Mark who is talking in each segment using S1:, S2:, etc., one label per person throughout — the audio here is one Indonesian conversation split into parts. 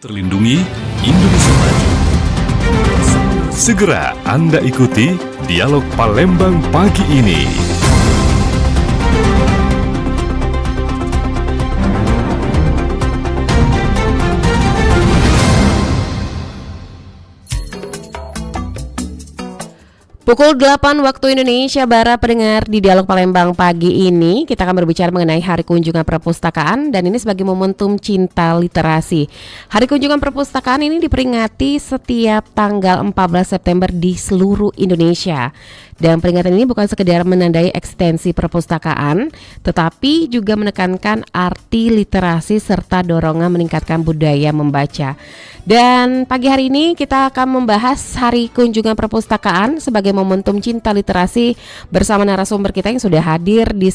S1: Terlindungi Indonesia Maju. Segera Anda ikuti Dialog Palembang pagi ini.
S2: Pukul 8 waktu Indonesia Barat, pendengar, di Dialog Palembang pagi ini kita akan berbicara mengenai Hari Kunjungan Perpustakaan, dan ini sebagai momentum cinta literasi. Hari Kunjungan Perpustakaan ini diperingati setiap tanggal 14 September di seluruh Indonesia. Dan peringatan ini bukan sekedar menandai eksistensi perpustakaan, tetapi juga menekankan arti literasi serta dorongan meningkatkan budaya membaca. Dan pagi hari ini kita akan membahas Hari Kunjungan Perpustakaan sebagai momentum cinta literasi bersama narasumber kita yang sudah hadir di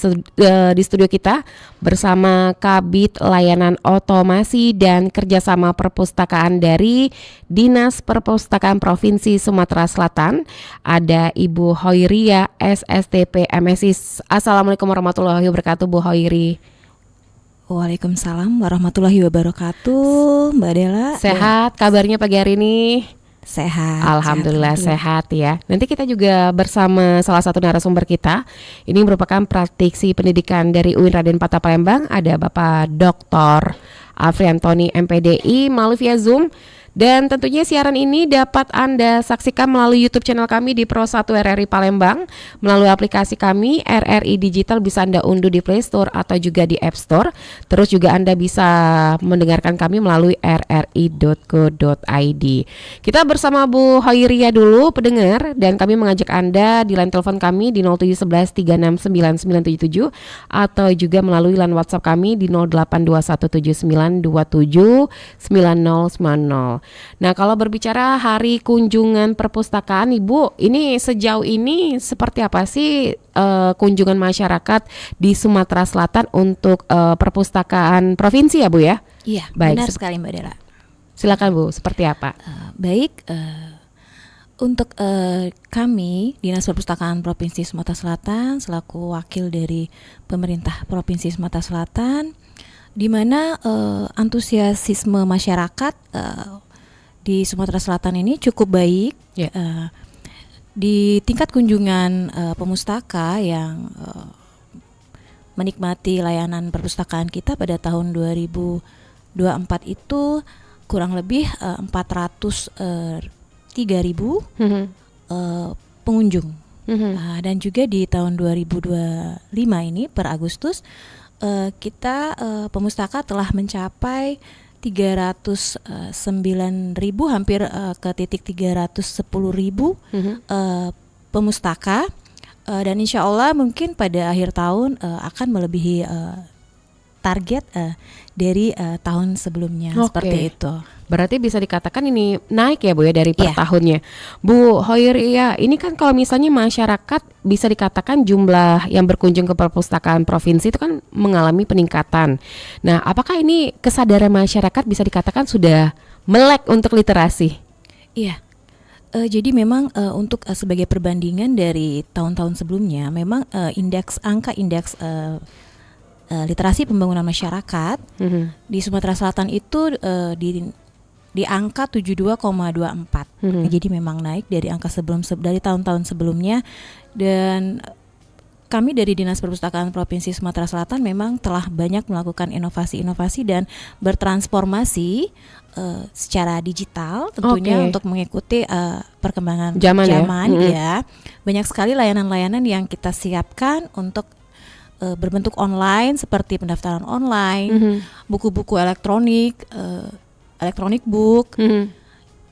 S2: studio kita bersama Kabid Layanan Otomasi dan Kerjasama Perpustakaan dari Dinas Perpustakaan Provinsi Sumatera Selatan. Ada Ibu Hoiria, SSTP MSI. Assalamualaikum warahmatullahi wabarakatuh, Bu Hoiri.
S3: Waalaikumsalam warahmatullahi wabarakatuh, Mbak Dela.
S2: Sehat kabarnya pagi hari ini?
S3: Sehat.
S2: Alhamdulillah sehat ya. Nanti kita juga bersama salah satu narasumber kita. Ini merupakan praktisi pendidikan dari UIN Raden Patah Palembang. Ada Bapak Dr. Afriantoni MPDI melalui via Zoom. Dan tentunya siaran ini dapat Anda saksikan melalui YouTube channel kami di Pro 1 RRI Palembang. Melalui aplikasi kami RRI Digital bisa Anda unduh di Play Store atau juga di App Store. Terus juga Anda bisa mendengarkan kami melalui rri.co.id. Kita bersama Bu Hoiria dulu, pendengar, dan kami mengajak Anda di line telepon kami di 0711 3699977 atau juga melalui line WhatsApp kami di 082179279090. Nah, kalau berbicara Hari Kunjungan Perpustakaan, Ibu, ini sejauh ini seperti apa sih kunjungan masyarakat di Sumatera Selatan untuk perpustakaan provinsi ya, Bu ya?
S3: Iya,
S2: baik,
S3: benar sekali Mbak Dela.
S2: Silakan Bu, seperti apa?
S3: Untuk kami Dinas Perpustakaan Provinsi Sumatera Selatan selaku wakil dari pemerintah Provinsi Sumatera Selatan, di mana antusiasisme masyarakat di Sumatera Selatan ini cukup baik. Di tingkat kunjungan pemustaka yang menikmati layanan perpustakaan kita pada tahun 2024 itu kurang lebih 403.000 pengunjung. Dan juga di tahun 2025 ini per Agustus kita pemustaka telah mencapai 309.000, hampir ke titik 310.000 pemustaka, dan insya Allah mungkin pada akhir tahun akan melebihi target dari tahun sebelumnya. Seperti itu.
S2: Berarti bisa dikatakan ini naik ya Bu ya dari per tahunnya. Bu Hoiria, ini kan kalau misalnya masyarakat bisa dikatakan jumlah yang berkunjung ke perpustakaan provinsi itu kan mengalami peningkatan. Nah, apakah ini kesadaran masyarakat bisa dikatakan sudah melek untuk literasi?
S3: Iya. Jadi memang untuk sebagai perbandingan dari tahun-tahun sebelumnya, memang angka indeks literasi pembangunan masyarakat di Sumatera Selatan itu di angka 72,24. Jadi memang naik dari angka dari tahun-tahun sebelumnya, dan kami dari Dinas Perpustakaan Provinsi Sumatera Selatan memang telah banyak melakukan inovasi-inovasi dan bertransformasi secara digital tentunya untuk mengikuti perkembangan zaman ya. Banyak sekali layanan-layanan yang kita siapkan untuk berbentuk online seperti pendaftaran online, buku-buku elektronik, electronic book,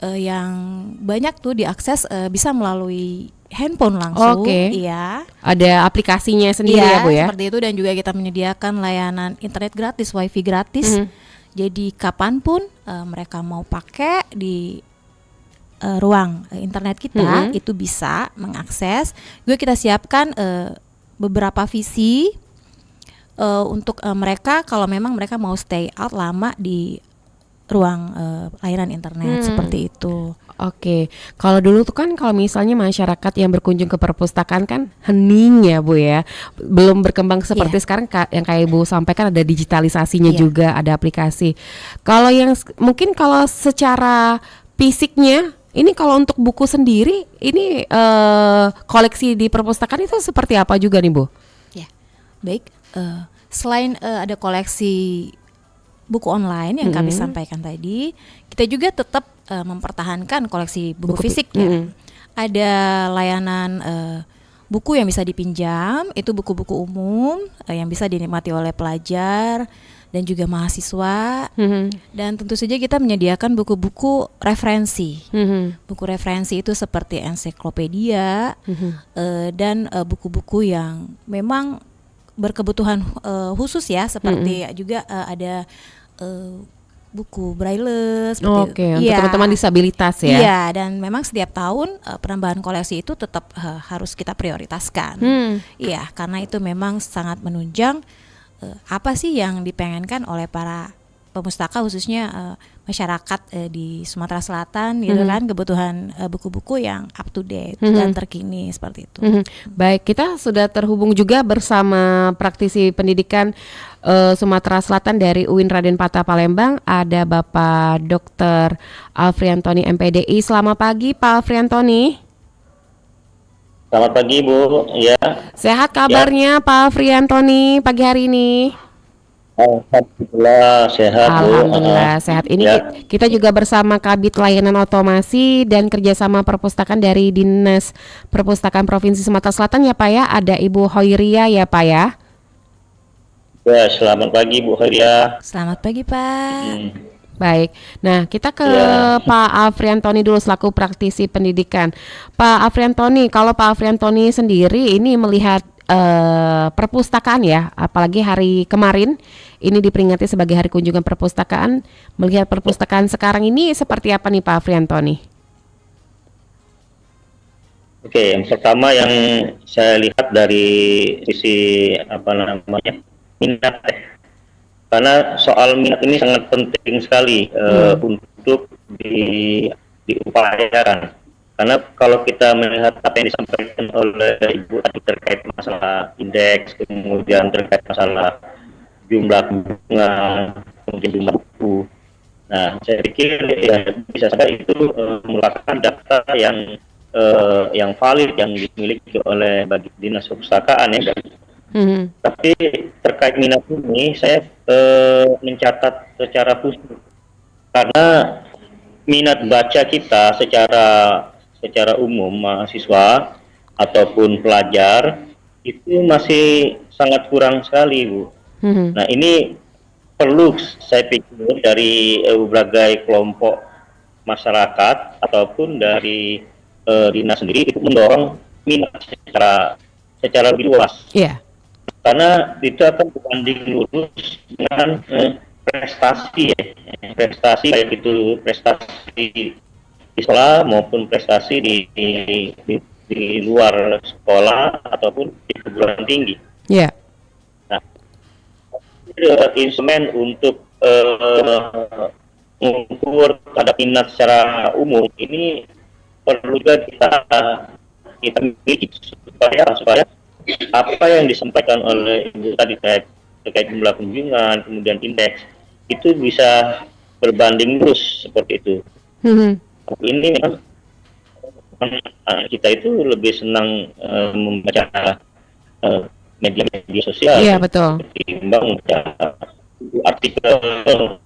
S3: yang banyak tuh diakses bisa melalui handphone langsung. Iya.
S2: Ada aplikasinya sendiri ya Bu ya?
S3: Seperti itu, dan juga kita menyediakan layanan internet gratis, wifi gratis. Jadi kapanpun mereka mau pakai di ruang internet kita itu bisa mengakses. Juga kita siapkan beberapa visi untuk mereka kalau memang mereka mau stay out lama di ruang layanan internet seperti itu.
S2: Oke, kalau dulu tuh kan kalau misalnya masyarakat yang berkunjung ke perpustakaan kan hening ya Bu ya, belum berkembang seperti sekarang yang kayak Ibu sampaikan ada digitalisasinya juga, ada aplikasi. Kalau yang mungkin kalau secara fisiknya, ini kalau untuk buku sendiri, ini koleksi di perpustakaan itu seperti apa juga nih Bu?
S3: Ya, baik. Selain ada koleksi buku online yang kami sampaikan tadi, kita juga tetap mempertahankan koleksi buku fisik ya. Ada layanan buku yang bisa dipinjam, itu buku-buku umum yang bisa dinikmati oleh pelajar dan juga mahasiswa. Dan tentu saja kita menyediakan buku-buku referensi. Buku referensi itu seperti ensiklopedia dan buku-buku yang memang berkebutuhan khusus ya, seperti juga ada buku braille seperti
S2: Oke, untuk teman-teman disabilitas ya.
S3: Iya, dan memang setiap tahun penambahan koleksi itu tetap harus kita prioritaskan. Iya, karena itu memang sangat menunjang apa sih yang dipengenkan oleh para pemustaka, khususnya masyarakat di Sumatera Selatan gitu kan, kebutuhan buku-buku yang up to date dan terkini seperti itu.
S2: Baik, kita sudah terhubung juga bersama praktisi pendidikan Sumatera Selatan dari UIN Raden Patah Palembang, ada Bapak Dr. Alfriantoni MPDI. Selamat pagi Pak Alfriantoni.
S4: Selamat pagi Bu, ya.
S2: Sehat kabarnya Pak Alfriantoni pagi hari ini?
S4: Alhamdulillah sehat Bu.
S2: Alhamdulillah sehat. Ini kita juga bersama Kabit Layanan Otomasi dan Kerjasama Perpustakaan dari Dinas Perpustakaan Provinsi Sumatera Selatan ya Pak ya. Ada Ibu Hoiria ya Pak ya.
S4: Ya, selamat pagi Bu Hoiria.
S3: Selamat pagi Pak.
S2: Baik, nah kita ke Pak Alfriantoni dulu selaku praktisi pendidikan. Pak Alfriantoni, kalau Pak Alfriantoni sendiri ini melihat perpustakaan ya, apalagi hari kemarin ini diperingati sebagai Hari Kunjungan Perpustakaan, melihat perpustakaan sekarang ini seperti apa nih Pak Alfriantoni?
S4: Oke, yang pertama yang saya lihat dari sisi minat, karena soal minat ini sangat penting sekali untuk diupayakan. Karena kalau kita melihat apa yang disampaikan oleh Ibu tadi terkait masalah indeks, kemudian terkait masalah jumlah bunga, kemudian jumlah buku. Nah, saya pikir ya bisa saja itu merupakan data yang valid yang dimiliki oleh bagi dinas perpustakaan ya. Tapi terkait minat ini saya mencatat secara khusus karena minat baca kita secara umum mahasiswa ataupun pelajar itu masih sangat kurang sekali Bu. Nah ini perlu saya pikir dari berbagai kelompok masyarakat ataupun dari dinas sendiri itu mendorong minat secara lebih luas. Karena itu akan berbanding lurus dengan prestasi baik itu prestasi di sekolah maupun prestasi di luar sekolah ataupun di perguruan tinggi. Nah, instrumen untuk mengukur terhadap minat secara umum ini perlu juga kita miliki supaya apa yang disampaikan oleh Ibu tadi terkait jumlah kunjungan kemudian indeks itu bisa berbanding lurus seperti itu. Ini memang kita itu lebih senang membaca media sosial.
S2: Iya betul.
S4: Ketimbang membaca artikel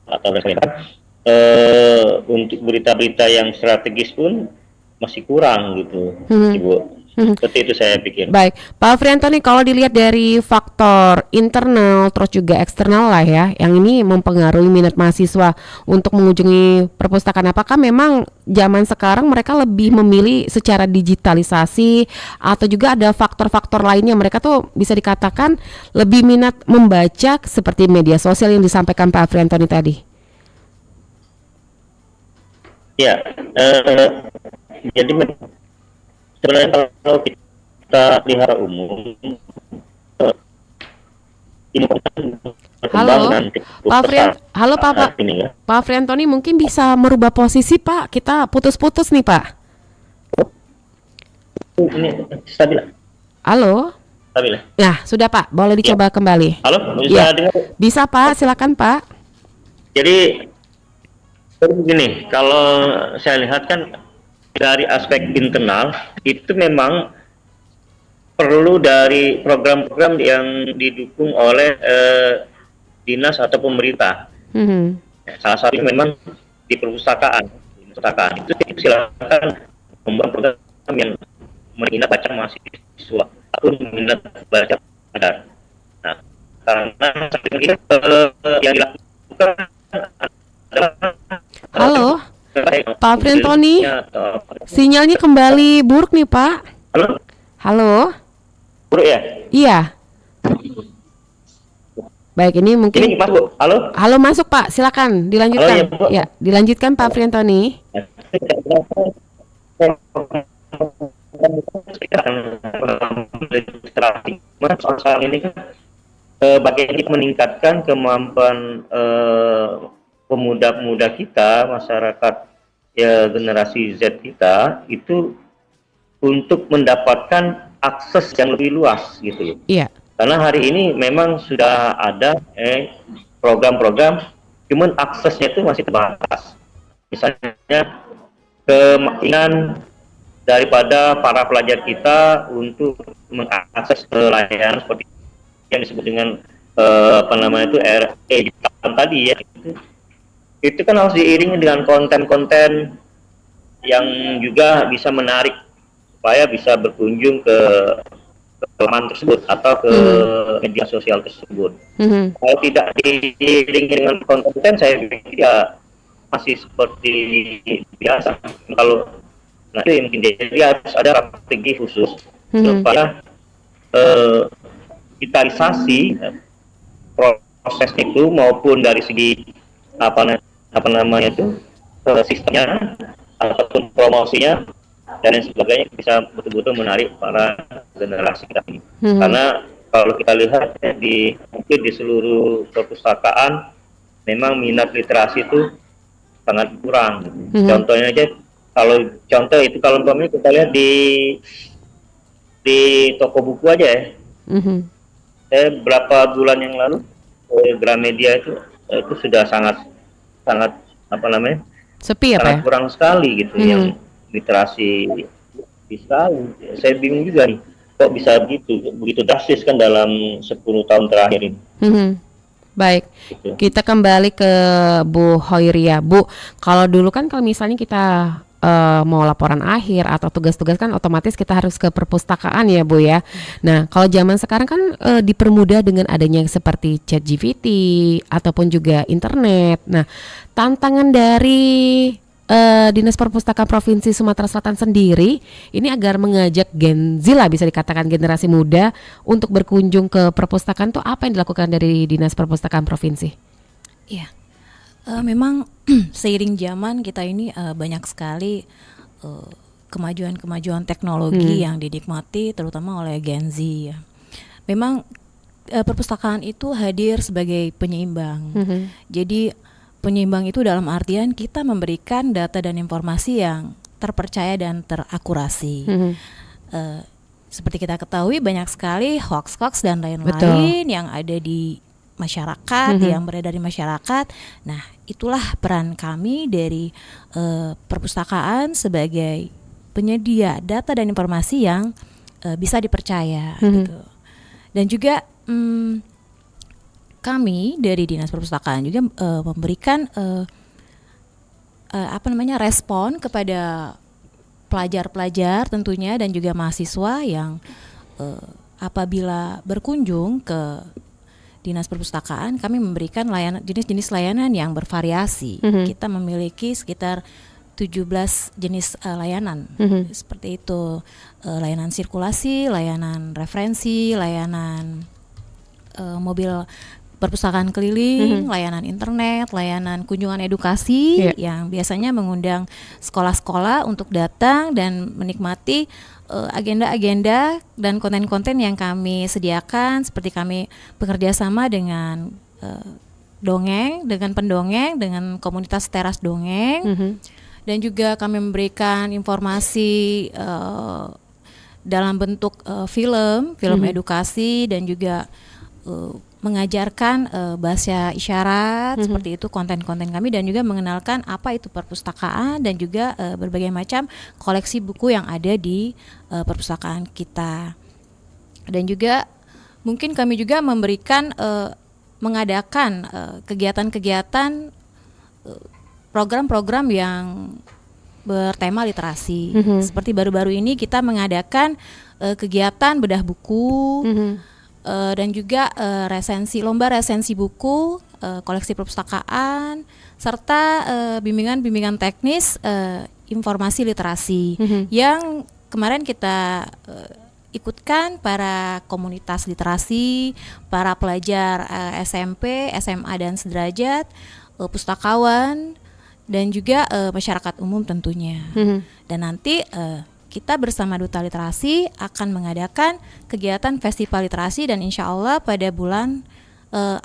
S4: atau lain-lain. Untuk berita-berita yang strategis pun masih kurang gitu, Ibu. Seperti itu saya pikir.
S2: Baik, Pak Alfriantoni, kalau dilihat dari faktor internal terus juga eksternal lah ya, yang ini mempengaruhi minat mahasiswa untuk mengunjungi perpustakaan. Apakah memang zaman sekarang mereka lebih memilih secara digitalisasi atau juga ada faktor-faktor lainnya mereka tuh bisa dikatakan lebih minat membaca seperti media sosial yang disampaikan Pak Alfriantoni tadi?
S4: Ya, jadi sebenarnya kalau kita lihat umum,
S2: Halo, Halo Pak
S4: ini ya.
S2: Pak Friantoni, mungkin bisa merubah posisi Pak. Kita putus-putus nih Pak.
S4: Ini stabil.
S2: Halo.
S4: Stabil.
S2: Nah, sudah Pak, boleh dicoba kembali.
S4: Halo, bisa
S2: Iya.
S4: dengar?
S2: Bisa Pak, silakan Pak.
S4: Jadi begini, kalau saya lihat kan dari aspek internal itu memang perlu dari program-program yang didukung oleh dinas atau pemerintah. Salah satunya memang di perpustakaan. Itu silakan membuat program yang minat baca mahasiswa atau minat baca sadar. Nah, karena yang dilakukan adalah
S2: Halo, Pak Friantoni, sinyalnya kembali buruk nih Pak.
S4: Halo,
S2: Halo.
S4: buruk ya?
S2: Iya. Baik, ini mungkin.
S4: Ini Mas Bu, halo?
S2: Halo, masuk Pak, silakan dilanjutkan.
S4: Halo, ya, Bu.
S2: Ya, dilanjutkan Pak Friantoni.
S4: Soal ini kan bagaimana kita meningkatkan kemampuan pemuda-pemuda kita, masyarakat ya generasi Z kita itu untuk mendapatkan akses yang lebih luas gitu ya.
S2: Iya.
S4: Karena hari ini memang sudah ada program-program, cuman aksesnya itu masih terbatas. Misalnya keinginan daripada para pelajar kita untuk mengakses layanan seperti yang disebut dengan digital tadi ya. Itu kan harus diiringi dengan konten-konten yang juga bisa menarik supaya bisa berkunjung ke laman tersebut atau ke media sosial tersebut. Kalau tidak diiringi dengan konten, saya pikir ya masih seperti biasa. Kalau itu mungkin jadi harus ada strategi khusus supaya digitalisasi proses itu maupun dari segi apa namanya itu sistemnya ataupun promosinya dan lain sebagainya bisa betul-betul menarik para generasi kita ini. Karena kalau kita lihat mungkin di seluruh perpustakaan memang minat literasi itu sangat kurang. Contohnya aja kalau umpamanya kita lihat di toko buku aja ya. Saya berapa bulan yang lalu Gramedia itu sudah sangat
S2: sepi ya Pak ya?
S4: kurang sekali gitu yang literasi bisa. Saya bingung juga nih kok bisa begitu drastis kan dalam 10 tahun terakhir ini.
S2: Baik,
S4: Gitu.
S2: kita kembali ke Bu Hoiria. Bu, kalau dulu kan kalau misalnya kita mau laporan akhir atau tugas-tugas kan otomatis kita harus ke perpustakaan ya Bu ya. Nah, kalau zaman sekarang kan dipermudah dengan adanya seperti ChatGPT ataupun juga internet. Nah, tantangan dari Dinas Perpustakaan Provinsi Sumatera Selatan sendiri ini agar mengajak Gen Z lah, bisa dikatakan generasi muda untuk berkunjung ke perpustakaan tuh apa yang dilakukan dari Dinas Perpustakaan Provinsi?
S3: Iya. Memang seiring zaman kita ini banyak sekali kemajuan-kemajuan teknologi yang dinikmati terutama oleh Gen Z ya. Memang perpustakaan itu hadir sebagai penyeimbang. Jadi penyeimbang itu dalam artian kita memberikan data dan informasi yang terpercaya dan terakurasi. Seperti kita ketahui banyak sekali hoax-hoax dan lain-lain yang ada di masyarakat, yang beredar di masyarakat. Nah, itulah peran kami dari perpustakaan sebagai penyedia data dan informasi yang bisa dipercaya gitu. Dan juga kami dari Dinas Perpustakaan juga memberikan respon kepada pelajar-pelajar tentunya dan juga mahasiswa yang apabila berkunjung ke Dinas Perpustakaan, kami memberikan jenis-jenis layanan yang bervariasi. Kita memiliki sekitar 17 jenis layanan seperti itu, layanan sirkulasi, layanan referensi, layanan mobil perpustakaan keliling, layanan internet, layanan kunjungan edukasi yang biasanya mengundang sekolah-sekolah untuk datang dan menikmati agenda-agenda dan konten-konten yang kami sediakan, seperti kami bekerja sama dengan dongeng dengan pendongeng, dengan komunitas teras dongeng, dan juga kami memberikan informasi dalam bentuk film edukasi, dan juga mengajarkan bahasa isyarat, seperti itu konten-konten kami, dan juga mengenalkan apa itu perpustakaan dan juga berbagai macam koleksi buku yang ada di perpustakaan kita. Dan juga mungkin kami juga memberikan mengadakan kegiatan-kegiatan program-program yang bertema literasi. Seperti baru-baru ini kita mengadakan kegiatan bedah buku, dan juga lomba resensi buku, koleksi perpustakaan, serta bimbingan-bimbingan teknis informasi literasi yang kemarin kita ikutkan para komunitas literasi, para pelajar SMP, SMA dan sederajat, pustakawan, dan juga masyarakat umum tentunya. Dan nanti kita bersama Duta Literasi akan mengadakan kegiatan festival literasi, dan insya Allah pada bulan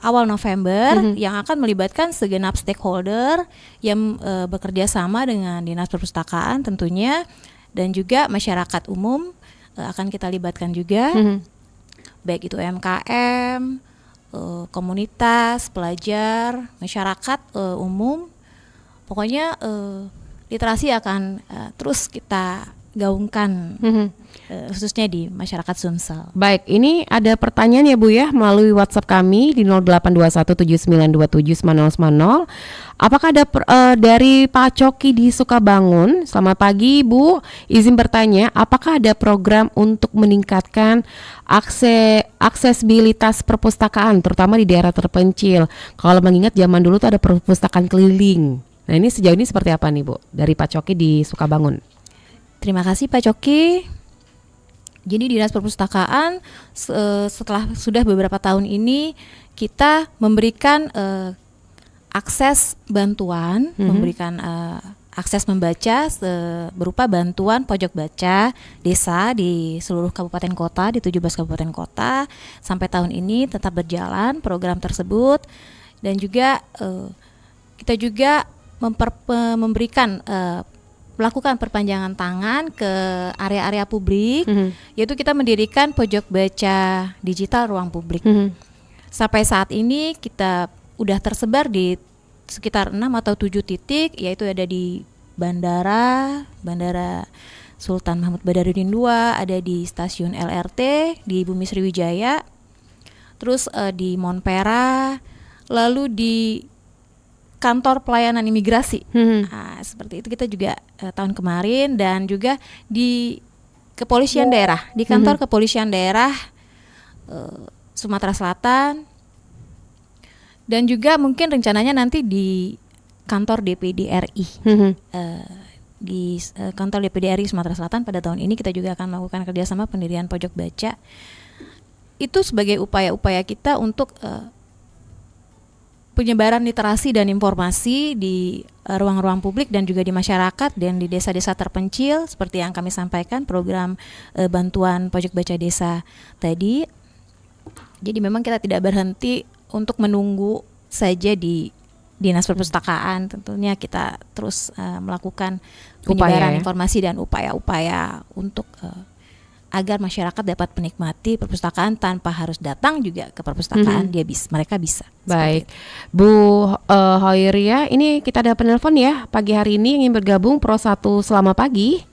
S3: awal November yang akan melibatkan segenap stakeholder yang bekerja sama dengan Dinas Perpustakaan tentunya, dan juga masyarakat umum akan kita libatkan juga, baik itu UMKM, komunitas, pelajar, masyarakat umum. Pokoknya literasi akan terus kita gaungkan, khususnya di masyarakat Sumsel.
S2: Baik, ini ada pertanyaan ya Bu ya melalui WhatsApp kami di 0821792790. Apakah ada dari Pak Coki di Sukabangun? Selamat pagi Bu, izin bertanya, apakah ada program untuk meningkatkan aksesibilitas perpustakaan terutama di daerah terpencil? Kalau mengingat zaman dulu tuh ada perpustakaan keliling. Nah ini sejauh ini seperti apa nih Bu dari Pak Coki di Sukabangun?
S3: Terima kasih Pak Coki. Jadi Dinas Perpustakaan setelah sudah beberapa tahun ini kita memberikan akses bantuan, memberikan akses membaca berupa bantuan pojok baca desa di seluruh kabupaten kota, di 17 kabupaten kota. Sampai tahun ini tetap berjalan program tersebut, dan juga kita juga memberikan melakukan perpanjangan tangan ke area-area publik, yaitu kita mendirikan pojok baca digital ruang publik. Sampai saat ini kita udah tersebar di sekitar 6 atau 7 titik, yaitu ada di Bandara Sultan Mahmud Badarudin II, ada di stasiun LRT di Bumi Sriwijaya, terus di Monpera, lalu di kantor pelayanan imigrasi. Nah, seperti itu kita juga tahun kemarin, dan juga di kepolisian daerah, di kantor kepolisian daerah Sumatera Selatan, dan juga mungkin rencananya nanti di kantor DPD RI. Di kantor DPD RI Sumatera Selatan pada tahun ini kita juga akan melakukan kerjasama pendirian pojok baca. Itu sebagai upaya-upaya kita untuk penyebaran literasi dan informasi di ruang-ruang publik dan juga di masyarakat dan di desa-desa terpencil, seperti yang kami sampaikan program bantuan pojok baca desa tadi. Jadi memang kita tidak berhenti untuk menunggu saja di Dinas Perpustakaan, tentunya kita terus melakukan penyebaran informasi dan upaya-upaya untuk agar masyarakat dapat menikmati perpustakaan tanpa harus datang juga ke perpustakaan, mereka bisa.
S2: Baik, Bu Hoiria, ini kita ada penelpon ya pagi hari ini yang ingin bergabung Pro 1. Selamat pagi.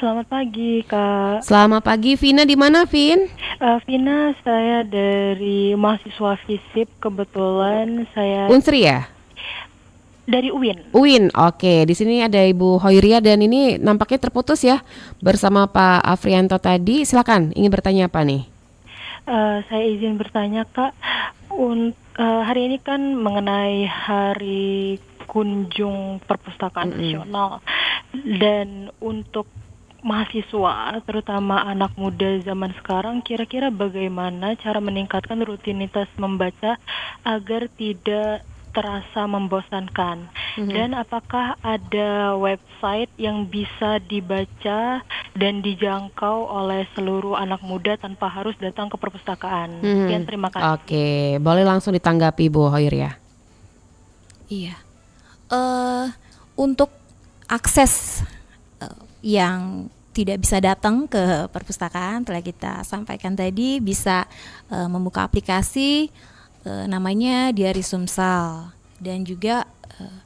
S5: Selamat pagi Kak.
S2: Selamat pagi, Vina di mana Vin?
S5: Vina, saya dari mahasiswa FISIP, kebetulan saya
S2: Unsri ya?
S5: dari UIN.
S2: UIN, oke. Di sini ada Ibu Hoiria dan ini nampaknya terputus ya bersama Pak Afrianto tadi. Silakan, ingin bertanya apa nih?
S5: Saya izin bertanya Kak, hari ini kan mengenai Hari Kunjung Perpustakaan Nasional, dan untuk mahasiswa, terutama anak muda zaman sekarang, kira-kira bagaimana cara meningkatkan rutinitas membaca agar tidak terasa membosankan, dan apakah ada website yang bisa dibaca dan dijangkau oleh seluruh anak muda tanpa harus datang ke perpustakaan? Sekian, terima kasih.
S2: Oke, boleh langsung ditanggapi Bu Hoiria.
S3: Iya. Untuk akses yang tidak bisa datang ke perpustakaan telah kita sampaikan tadi, bisa membuka aplikasi namanya Diari Sumsel, dan juga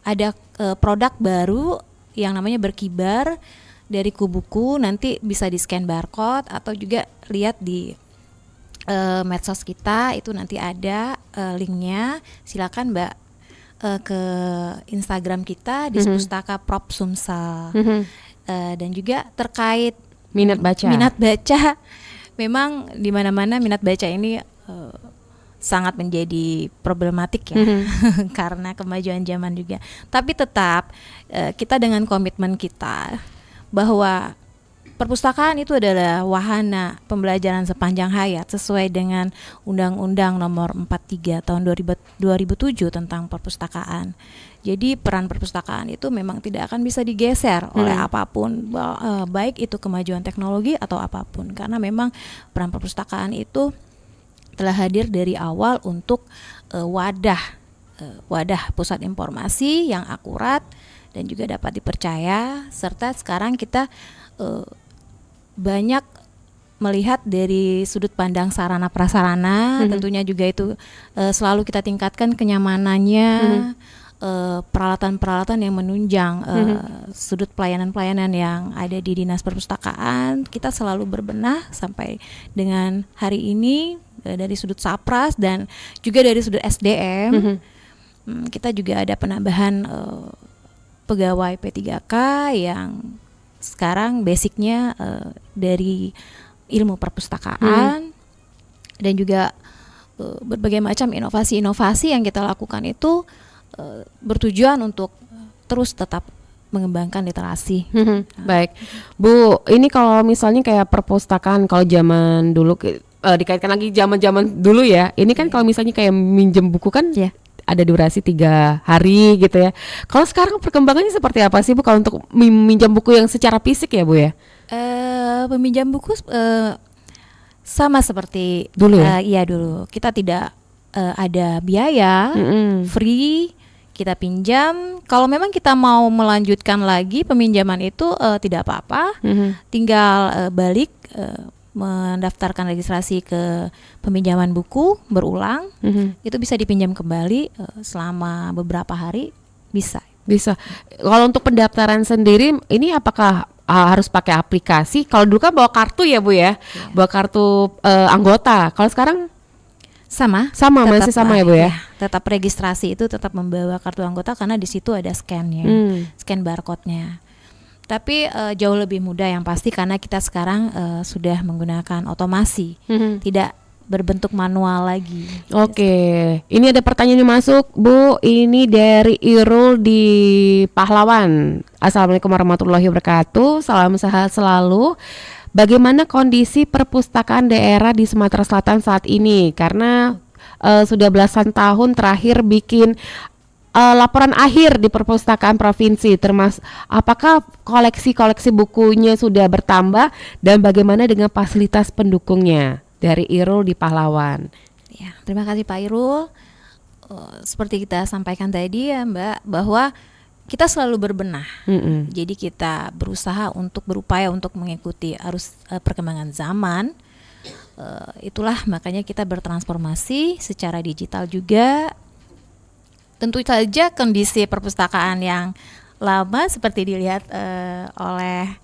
S3: ada produk baru yang namanya Berkibar dari Kubuku. Nanti bisa di scan barcode atau juga lihat di medsos kita, itu nanti ada linknya. Silakan Mbak ke Instagram kita di Pustaka Prop Sumsel. Dan juga terkait
S2: Minat baca,
S3: memang di mana-mana minat baca ini sangat menjadi problematik ya, karena kemajuan zaman juga. Tapi tetap kita dengan komitmen kita bahwa perpustakaan itu adalah wahana pembelajaran sepanjang hayat sesuai dengan Undang-Undang Nomor 43 Tahun 2007 tentang perpustakaan. Jadi peran perpustakaan itu memang tidak akan bisa digeser oleh apapun, baik itu kemajuan teknologi atau apapun, karena memang peran perpustakaan itu telah hadir dari awal untuk wadah pusat informasi yang akurat dan juga dapat dipercaya, serta sekarang kita banyak melihat dari sudut pandang sarana prasarana, tentunya juga itu selalu kita tingkatkan kenyamanannya, peralatan-peralatan yang menunjang sudut pelayanan-pelayanan yang ada di Dinas Perpustakaan. Kita selalu berbenah sampai dengan hari ini dari sudut Sapras dan juga dari sudut SDM. Kita juga ada penambahan pegawai P3K yang sekarang basicnya dari ilmu perpustakaan, dan juga berbagai macam inovasi-inovasi yang kita lakukan itu bertujuan untuk terus tetap mengembangkan literasi.
S2: Baik, Bu, ini kalau misalnya kayak perpustakaan kalau zaman dulu dikaitkan lagi zaman-zaman dulu ya. Ini kan kalau misalnya kayak minjem buku kan ada durasi 3 hari gitu ya. Kalau sekarang perkembangannya seperti apa sih Bu kalau untuk minjam buku yang secara fisik ya Bu ya?
S3: Peminjam buku sama seperti
S2: dulu ya?
S3: Iya dulu. Kita tidak ada biaya, free. Kita pinjam. Kalau memang kita mau melanjutkan lagi peminjaman itu tidak apa-apa, tinggal balik mendaftarkan registrasi ke peminjaman buku berulang, itu bisa dipinjam kembali selama beberapa hari, bisa.
S2: Kalau untuk pendaftaran sendiri ini apakah harus pakai aplikasi? Kalau dulu kan bawa kartu ya Bu ya, bawa kartu anggota. Kalau sekarang sama masih sama ya Bu ya?
S3: Tetap registrasi itu tetap membawa kartu anggota karena di situ ada scan-nya, scan barcode-nya. Tapi jauh lebih mudah yang pasti karena kita sekarang sudah menggunakan otomasi, tidak berbentuk manual lagi.
S2: Oke, ini ada pertanyaan yang masuk Bu, ini dari Irul di Pahlawan. Assalamualaikum warahmatullahi wabarakatuh, salam sehat selalu. Bagaimana kondisi perpustakaan daerah di Sumatera Selatan saat ini? Karena sudah belasan tahun terakhir bikin laporan akhir di perpustakaan provinsi, termasuk apakah koleksi bukunya sudah bertambah dan bagaimana dengan fasilitas pendukungnya? Dari Irul di Pahlawan.
S3: Ya, terima kasih Pak Irul. Seperti kita sampaikan tadi ya Mbak, bahwa kita selalu berbenah. Jadi kita berusaha untuk berupaya untuk mengikuti arus perkembangan zaman. Itulah makanya kita bertransformasi secara digital juga. Tentu saja kondisi perpustakaan yang lama seperti dilihat oleh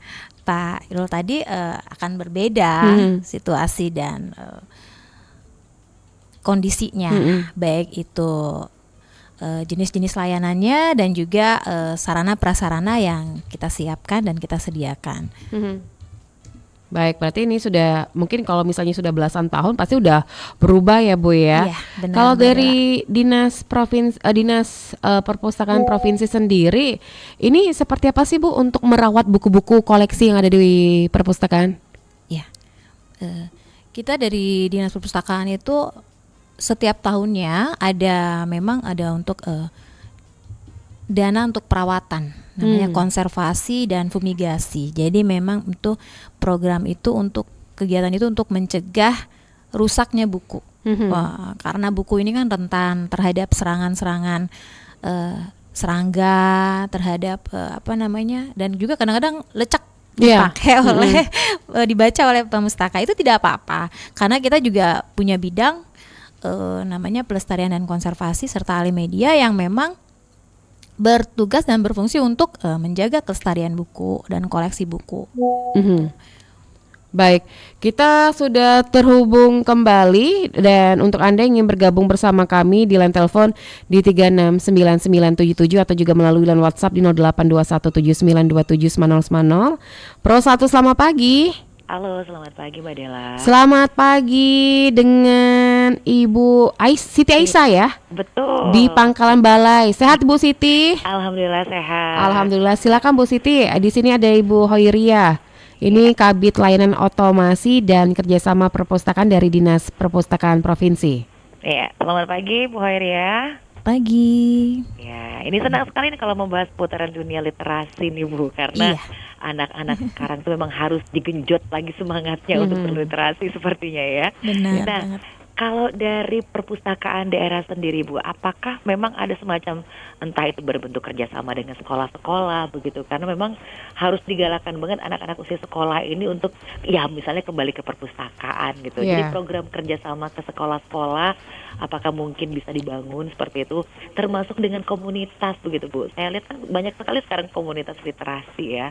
S3: Pak Irul tadi akan berbeda situasi dan kondisinya, baik itu jenis-jenis layanannya dan juga sarana prasarana yang kita siapkan dan kita sediakan.
S2: Baik, berarti ini sudah mungkin kalau misalnya sudah belasan tahun pasti udah berubah ya Bu ya.
S3: Iya, benar.
S2: Kalau dari dinas perpustakaan provinsi sendiri, ini seperti apa sih Bu untuk merawat buku-buku koleksi yang ada di perpustakaan?
S3: Ya, kita dari dinas perpustakaan itu setiap tahunnya memang ada untuk dana untuk perawatan, namanya konservasi dan fumigasi. Jadi memang untuk program itu, untuk kegiatan itu untuk mencegah rusaknya buku. Karena buku ini kan rentan terhadap serangan-serangan serangga, terhadap dan juga kadang-kadang lecak
S2: Iya.
S3: dipakai oleh dibaca oleh pemustaka. Itu tidak apa-apa karena kita juga punya bidang namanya pelestarian dan konservasi serta ahli media yang memang bertugas dan berfungsi untuk menjaga kelestarian buku dan koleksi buku.
S2: Baik, kita sudah terhubung kembali dan untuk Anda yang ingin bergabung bersama kami di line telepon di 369977 atau juga melalui line WhatsApp di 0821792790. Pro 1, selamat pagi.
S6: Halo, selamat pagi Mbak Dela.
S2: Selamat pagi dengan Ibu Siti Aisyah ya,
S6: Betul.
S2: di Pangkalan Balai. Sehat Bu Siti?
S6: Alhamdulillah sehat.
S2: Alhamdulillah. Silakan Bu Siti. Di sini ada Ibu Hoiria. Ini Kabid Layanan Otomasi dan Kerjasama Perpustakaan dari Dinas Perpustakaan Provinsi.
S6: Ya, selamat pagi Bu Hoiria.
S3: Pagi.
S6: Ya, ini senang sekali nih kalau membahas putaran dunia literasi nih Bu, karena anak-anak sekarang tuh memang harus digenjot lagi semangatnya untuk berliterasi sepertinya ya.
S3: Benar
S6: Nah,
S3: banget.
S6: kalau dari perpustakaan daerah sendiri Bu, apakah memang ada semacam entah itu berbentuk kerjasama dengan sekolah-sekolah begitu? Karena memang harus digalakan banget anak-anak usia sekolah ini untuk ya misalnya kembali ke perpustakaan gitu.
S2: Iya.
S6: Jadi program kerjasama ke sekolah-sekolah apakah mungkin bisa dibangun seperti itu, termasuk dengan komunitas begitu Bu? Saya lihat kan banyak sekali sekarang komunitas literasi ya,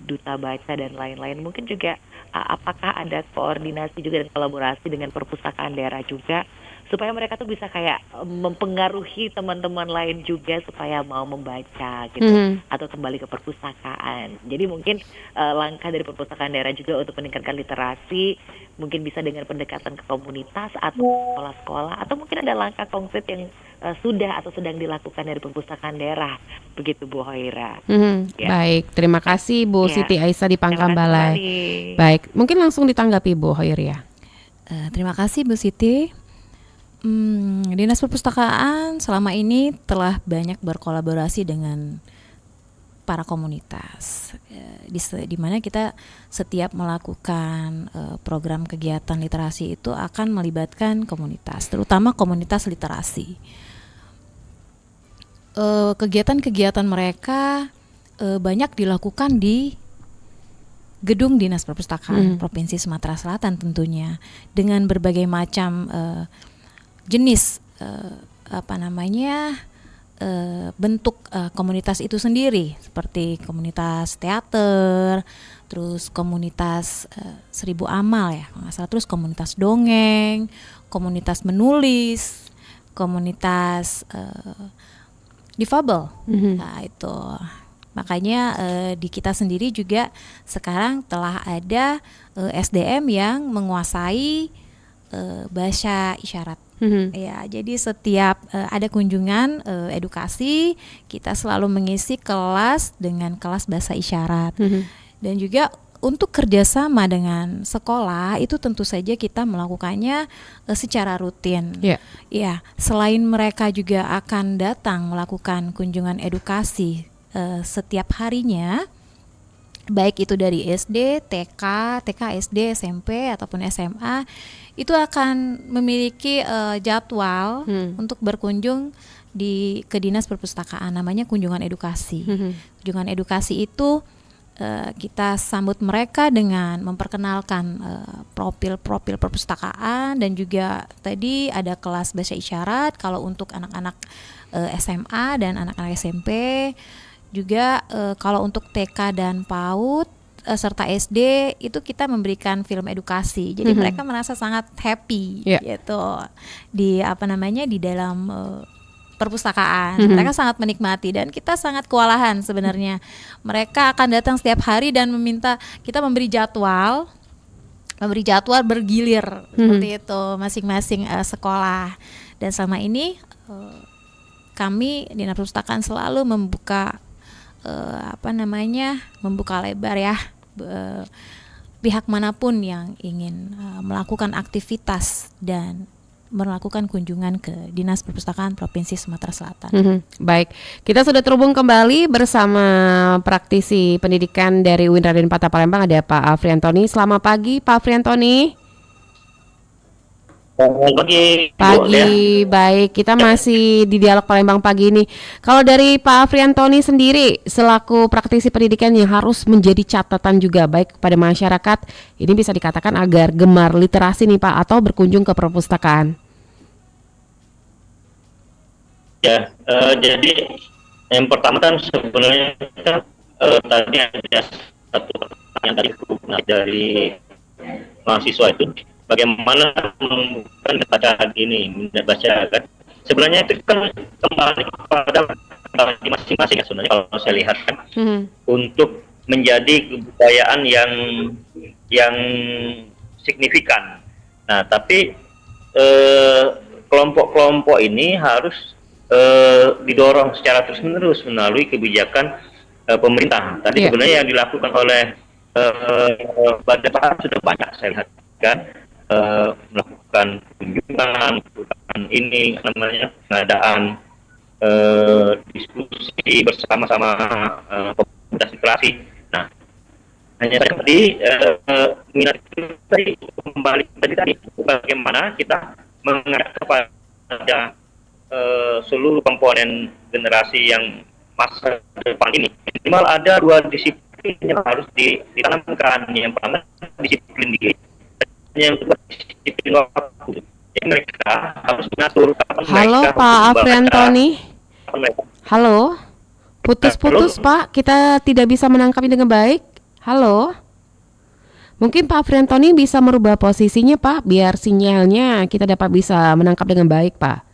S6: duta baca dan lain-lain. Mungkin juga apakah ada koordinasi juga dan kolaborasi dengan perpustakaan daerah juga supaya mereka tuh bisa kayak mempengaruhi teman-teman lain juga supaya mau membaca gitu atau kembali ke perpustakaan. Jadi mungkin langkah dari perpustakaan daerah juga untuk meningkatkan literasi mungkin bisa dengan pendekatan ke komunitas atau sekolah-sekolah, atau mungkin ada langkah konkret yang sudah atau sedang dilakukan dari perpustakaan daerah begitu Bu Hoira. Ya.
S2: Baik, terima kasih Bu
S6: Ya.
S2: Siti Aisyah di Pangkalan
S6: Terima kasih
S2: Balai.
S6: kembali.
S2: Baik, mungkin langsung ditanggapi Bu Hoiria.
S3: Terima kasih Bu Siti. Dinas Perpustakaan selama ini telah banyak berkolaborasi dengan para komunitas, di mana kita setiap melakukan program kegiatan literasi itu akan melibatkan komunitas, terutama komunitas literasi. Kegiatan-kegiatan mereka banyak dilakukan di gedung Dinas Perpustakaan Provinsi Sumatera Selatan tentunya, dengan berbagai macam jenis bentuk komunitas itu sendiri, seperti komunitas teater, terus komunitas 1000 amal ya kalau nggak salah, terus komunitas dongeng, komunitas menulis, komunitas difabel. Nah, itu makanya di kita sendiri juga sekarang telah ada SDM yang menguasai bahasa isyarat. Ya, jadi setiap ada kunjungan edukasi, kita selalu mengisi kelas dengan kelas bahasa isyarat. Dan juga untuk kerjasama dengan sekolah itu tentu saja kita melakukannya secara rutin. Ya, selain mereka juga akan datang melakukan kunjungan edukasi setiap harinya, baik itu dari SD, TK, SD, SMP ataupun SMA, itu akan memiliki jadwal untuk berkunjung ke Dinas Perpustakaan, namanya kunjungan edukasi. Kunjungan edukasi itu kita sambut mereka dengan memperkenalkan profil-profil perpustakaan, dan juga tadi ada kelas bahasa isyarat kalau untuk anak-anak SMA dan anak-anak SMP. Juga kalau untuk TK dan PAUD serta SD itu kita memberikan film edukasi. Jadi mereka merasa sangat happy gitu di di dalam perpustakaan. Mereka sangat menikmati dan kita sangat kewalahan sebenarnya. Mereka akan datang setiap hari dan meminta kita memberi jadwal bergilir seperti itu masing-masing sekolah. Dan selama ini kami Dinas Perpustakaan selalu membuka membuka lebar ya pihak manapun yang ingin melakukan aktivitas dan melakukan kunjungan ke Dinas Perpustakaan Provinsi Sumatera Selatan.
S2: Baik, kita sudah terhubung kembali bersama praktisi pendidikan dari UIN Raden Patah Palembang, ada Pak Afriantoni. Selamat pagi Pak Afriantoni.
S4: Selamat pagi, Bu Dea.
S2: Pagi, baik. Kita masih di Dialog Palembang pagi ini. Kalau dari Pak Afriantoni sendiri, selaku praktisi pendidikan yang harus menjadi catatan juga baik kepada masyarakat, ini bisa dikatakan agar gemar literasi nih Pak, atau berkunjung ke perpustakaan.
S4: Ya, jadi yang pertama kan sebenarnya kan, tadi ada satu pertanyaan dari mahasiswa itu, bagaimana membuka baca ini, minat baca kan. Sebenarnya itu kan kembali kepada pribadi masing-masing ya sebenarnya kalau saya lihat kan, untuk menjadi kebudayaan yang signifikan. Nah, tapi kelompok-kelompok ini harus didorong secara terus-menerus melalui kebijakan pemerintah. Tadi
S2: Iya.
S4: sebenarnya yang dilakukan oleh Badan Pangan sudah banyak saya lihat kan, melakukan kunjungan, melakukan ini namanya pengadaan diskusi bersama-sama komunitas literasi. Nah, hanya saja tadi minat itu tadi kembali tadi bagaimana kita mengajak kepada seluruh komponen generasi yang masa depan ini, minimal ada 2 disiplin yang harus ditanamkan. Yang pertama disiplin diri, yang kedua disiplin waktu. Jadi mereka harus mengatur kapan
S2: Halo
S4: mereka
S2: Pak
S4: membaca,
S2: Afriantoni.
S4: kapan mereka.
S2: Halo. Putus-putus Pak, kita tidak bisa menangkapnya dengan baik. Halo. Mungkin Pak Afriantoni bisa merubah posisinya Pak, biar sinyalnya kita dapat bisa menangkap dengan baik Pak.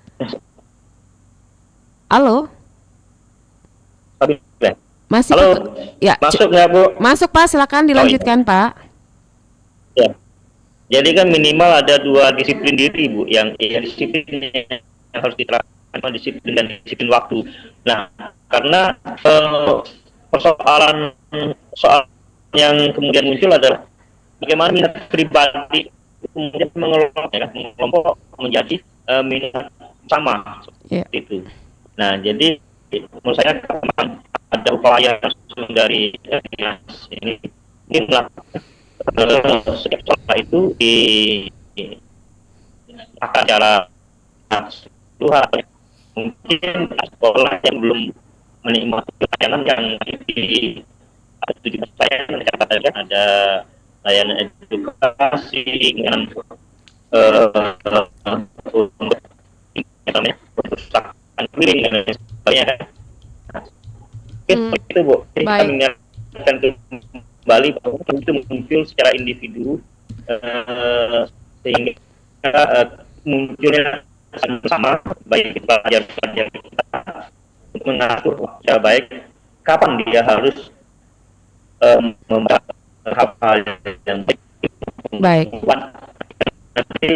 S2: Halo.
S4: Aduh, ya.
S2: Masih
S4: Halo,
S2: ya,
S4: masuk nggak Bu?
S2: masuk Pak, silakan dilanjutkan Pak.
S4: Ya. Jadi kan minimal ada 2 disiplin diri Bu, yang disiplin yang harus diterapkan, disiplin dan disiplin waktu. Nah, karena persoalan soal yang kemudian muncul adalah bagaimana minat pribadi kemudian mengelompok menjadi minat sama
S2: Iya.
S4: seperti itu. Nah, jadi menurut saya memang ada upaya dari ini melakukan setiap sekolah itu akan cara Tuhan. Mungkin sekolah yang belum menikmati layanan yang di 17 layanan katakan ada layanan edukasi dengan untuk namanya perpustakaan keliling dan lain sebagainya kan. Seperti itu Bu. Jadi kita
S2: Baik.
S4: mengingatkan kembali bahwa itu muncul secara individu sehingga munculnya sama baik pelajar-pelajar kita untuk mengatur secara baik kapan dia harus membaca hal-hal yang
S2: Baik.
S4: nanti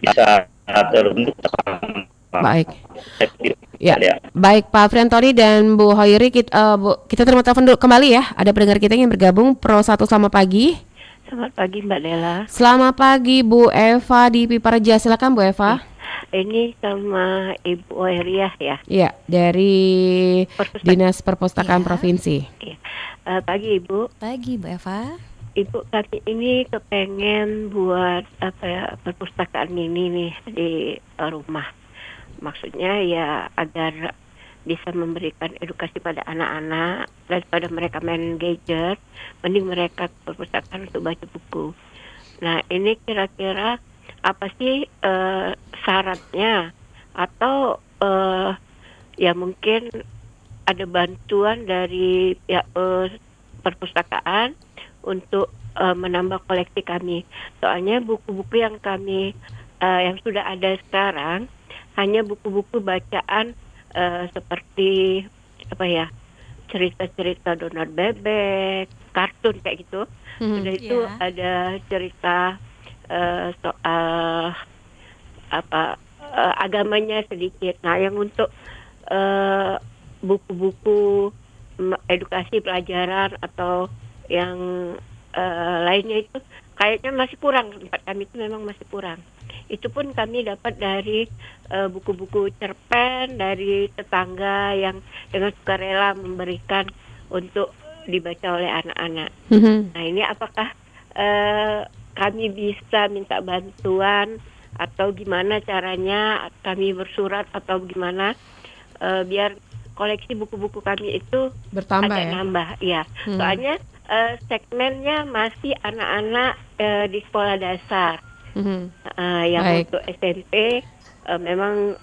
S4: bisa terbentuk sama.
S2: Baik. Ya, baik Pak Afriantoni dan Bu Hoiri, kita terima telepon dulu kembali ya. Ada pendengar kita yang bergabung. Pro 1, selamat pagi.
S7: Selamat pagi Mbak Lela.
S2: Selamat pagi Bu Eva di Piparja. Silakan Bu Eva.
S7: Ini sama Ibu Oeriah ya.
S2: Iya, dari Dinas Perpustakaan
S3: Ya.
S2: Provinsi.
S7: Pagi Ibu.
S3: Pagi Bu Eva.
S7: Ibu kami ini kepengen buat perpustakaan ini nih di rumah. Maksudnya ya agar bisa memberikan edukasi pada anak-anak, daripada mereka main gadget, mending mereka ke perpustakaan untuk baca buku. Nah ini kira-kira apa sih syaratnya, atau ya mungkin ada bantuan dari pihak perpustakaan untuk menambah koleksi kami. Soalnya buku-buku yang kami yang sudah ada sekarang hanya buku-buku bacaan seperti cerita-cerita Donat Bebek, kartun kayak gitu. Sudah itu ada cerita soal agamanya sedikit. Nah, yang untuk buku-buku edukasi pelajaran atau yang lainnya itu kayaknya masih kurang. Tempat kami itu memang masih kurang. Itu pun kami dapat dari buku-buku cerpen dari tetangga yang dengan sukarela memberikan untuk dibaca oleh anak-anak. Nah ini apakah kami bisa minta bantuan atau gimana caranya kami bersurat atau gimana biar koleksi buku-buku kami itu
S2: Bertambah
S7: ada
S2: ya?
S7: nambah, ya. Soalnya segmennya masih anak-anak di sekolah dasar. Yang
S2: Baik.
S7: untuk SMP memang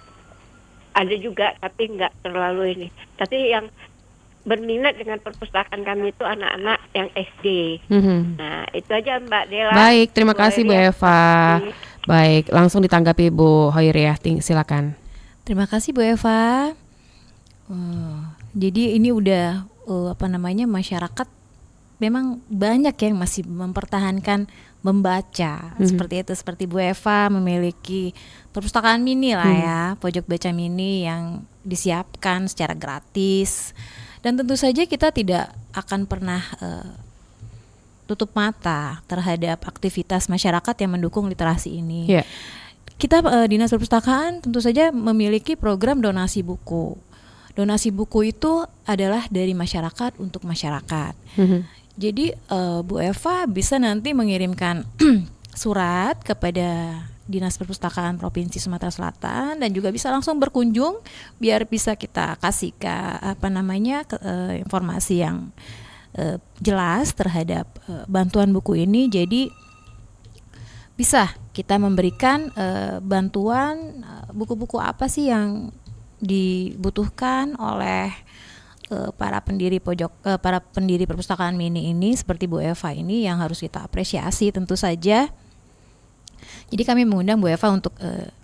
S7: ada juga, tapi nggak terlalu ini. Tapi yang berminat dengan perpustakaan kami itu anak-anak yang SD. Nah, itu aja Mbak Dela.
S2: Baik, terima
S7: Bu
S2: kasih Bu
S7: Hoiriah.
S2: Eva. Baik, langsung ditanggapi Bu Hoiriah, silakan.
S3: Terima kasih Bu Eva. Jadi ini udah masyarakat memang banyak yang masih mempertahankan membaca seperti itu, seperti Bu Eva memiliki perpustakaan mini lah ya, pojok baca mini yang disiapkan secara gratis, dan tentu saja kita tidak akan pernah tutup mata terhadap aktivitas masyarakat yang mendukung literasi ini.
S2: Yeah.
S3: Kita Dinas Perpustakaan tentu saja memiliki program donasi buku. Donasi buku itu adalah dari masyarakat untuk masyarakat. Jadi Bu Eva bisa nanti mengirimkan surat kepada Dinas Perpustakaan Provinsi Sumatera Selatan dan juga bisa langsung berkunjung biar bisa kita kasih informasi yang jelas terhadap bantuan buku ini. Jadi bisa kita memberikan bantuan buku-buku apa sih yang dibutuhkan oleh para pendiri perpustakaan mini ini seperti Bu Eva ini, yang harus kita apresiasi tentu saja. Jadi kami mengundang Bu Eva untuk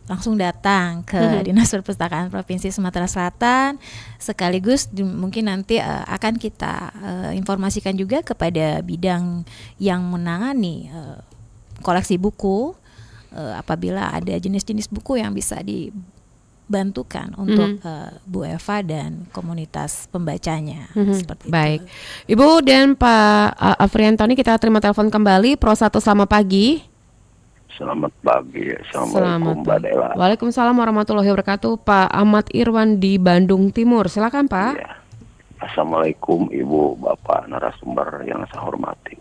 S3: langsung datang ke Dinas Perpustakaan Provinsi Sumatera Selatan, sekaligus mungkin nanti akan kita informasikan juga kepada bidang yang menangani koleksi buku, apabila ada jenis-jenis buku yang bisa dibantukan untuk Bu Eva dan komunitas pembacanya. Seperti
S2: Baik,
S3: itu.
S2: Ibu dan Pak Afriantoni, kita terima telepon kembali. Pro 1, selamat pagi.
S8: Selamat pagi, assalamualaikum Mbak Dela.
S2: Waalaikumsalam warahmatullahi wabarakatuh. Pak Ahmad Irwan di Bandung Timur, silakan Pak.
S8: Ya. Assalamualaikum Ibu, Bapak narasumber yang saya hormati.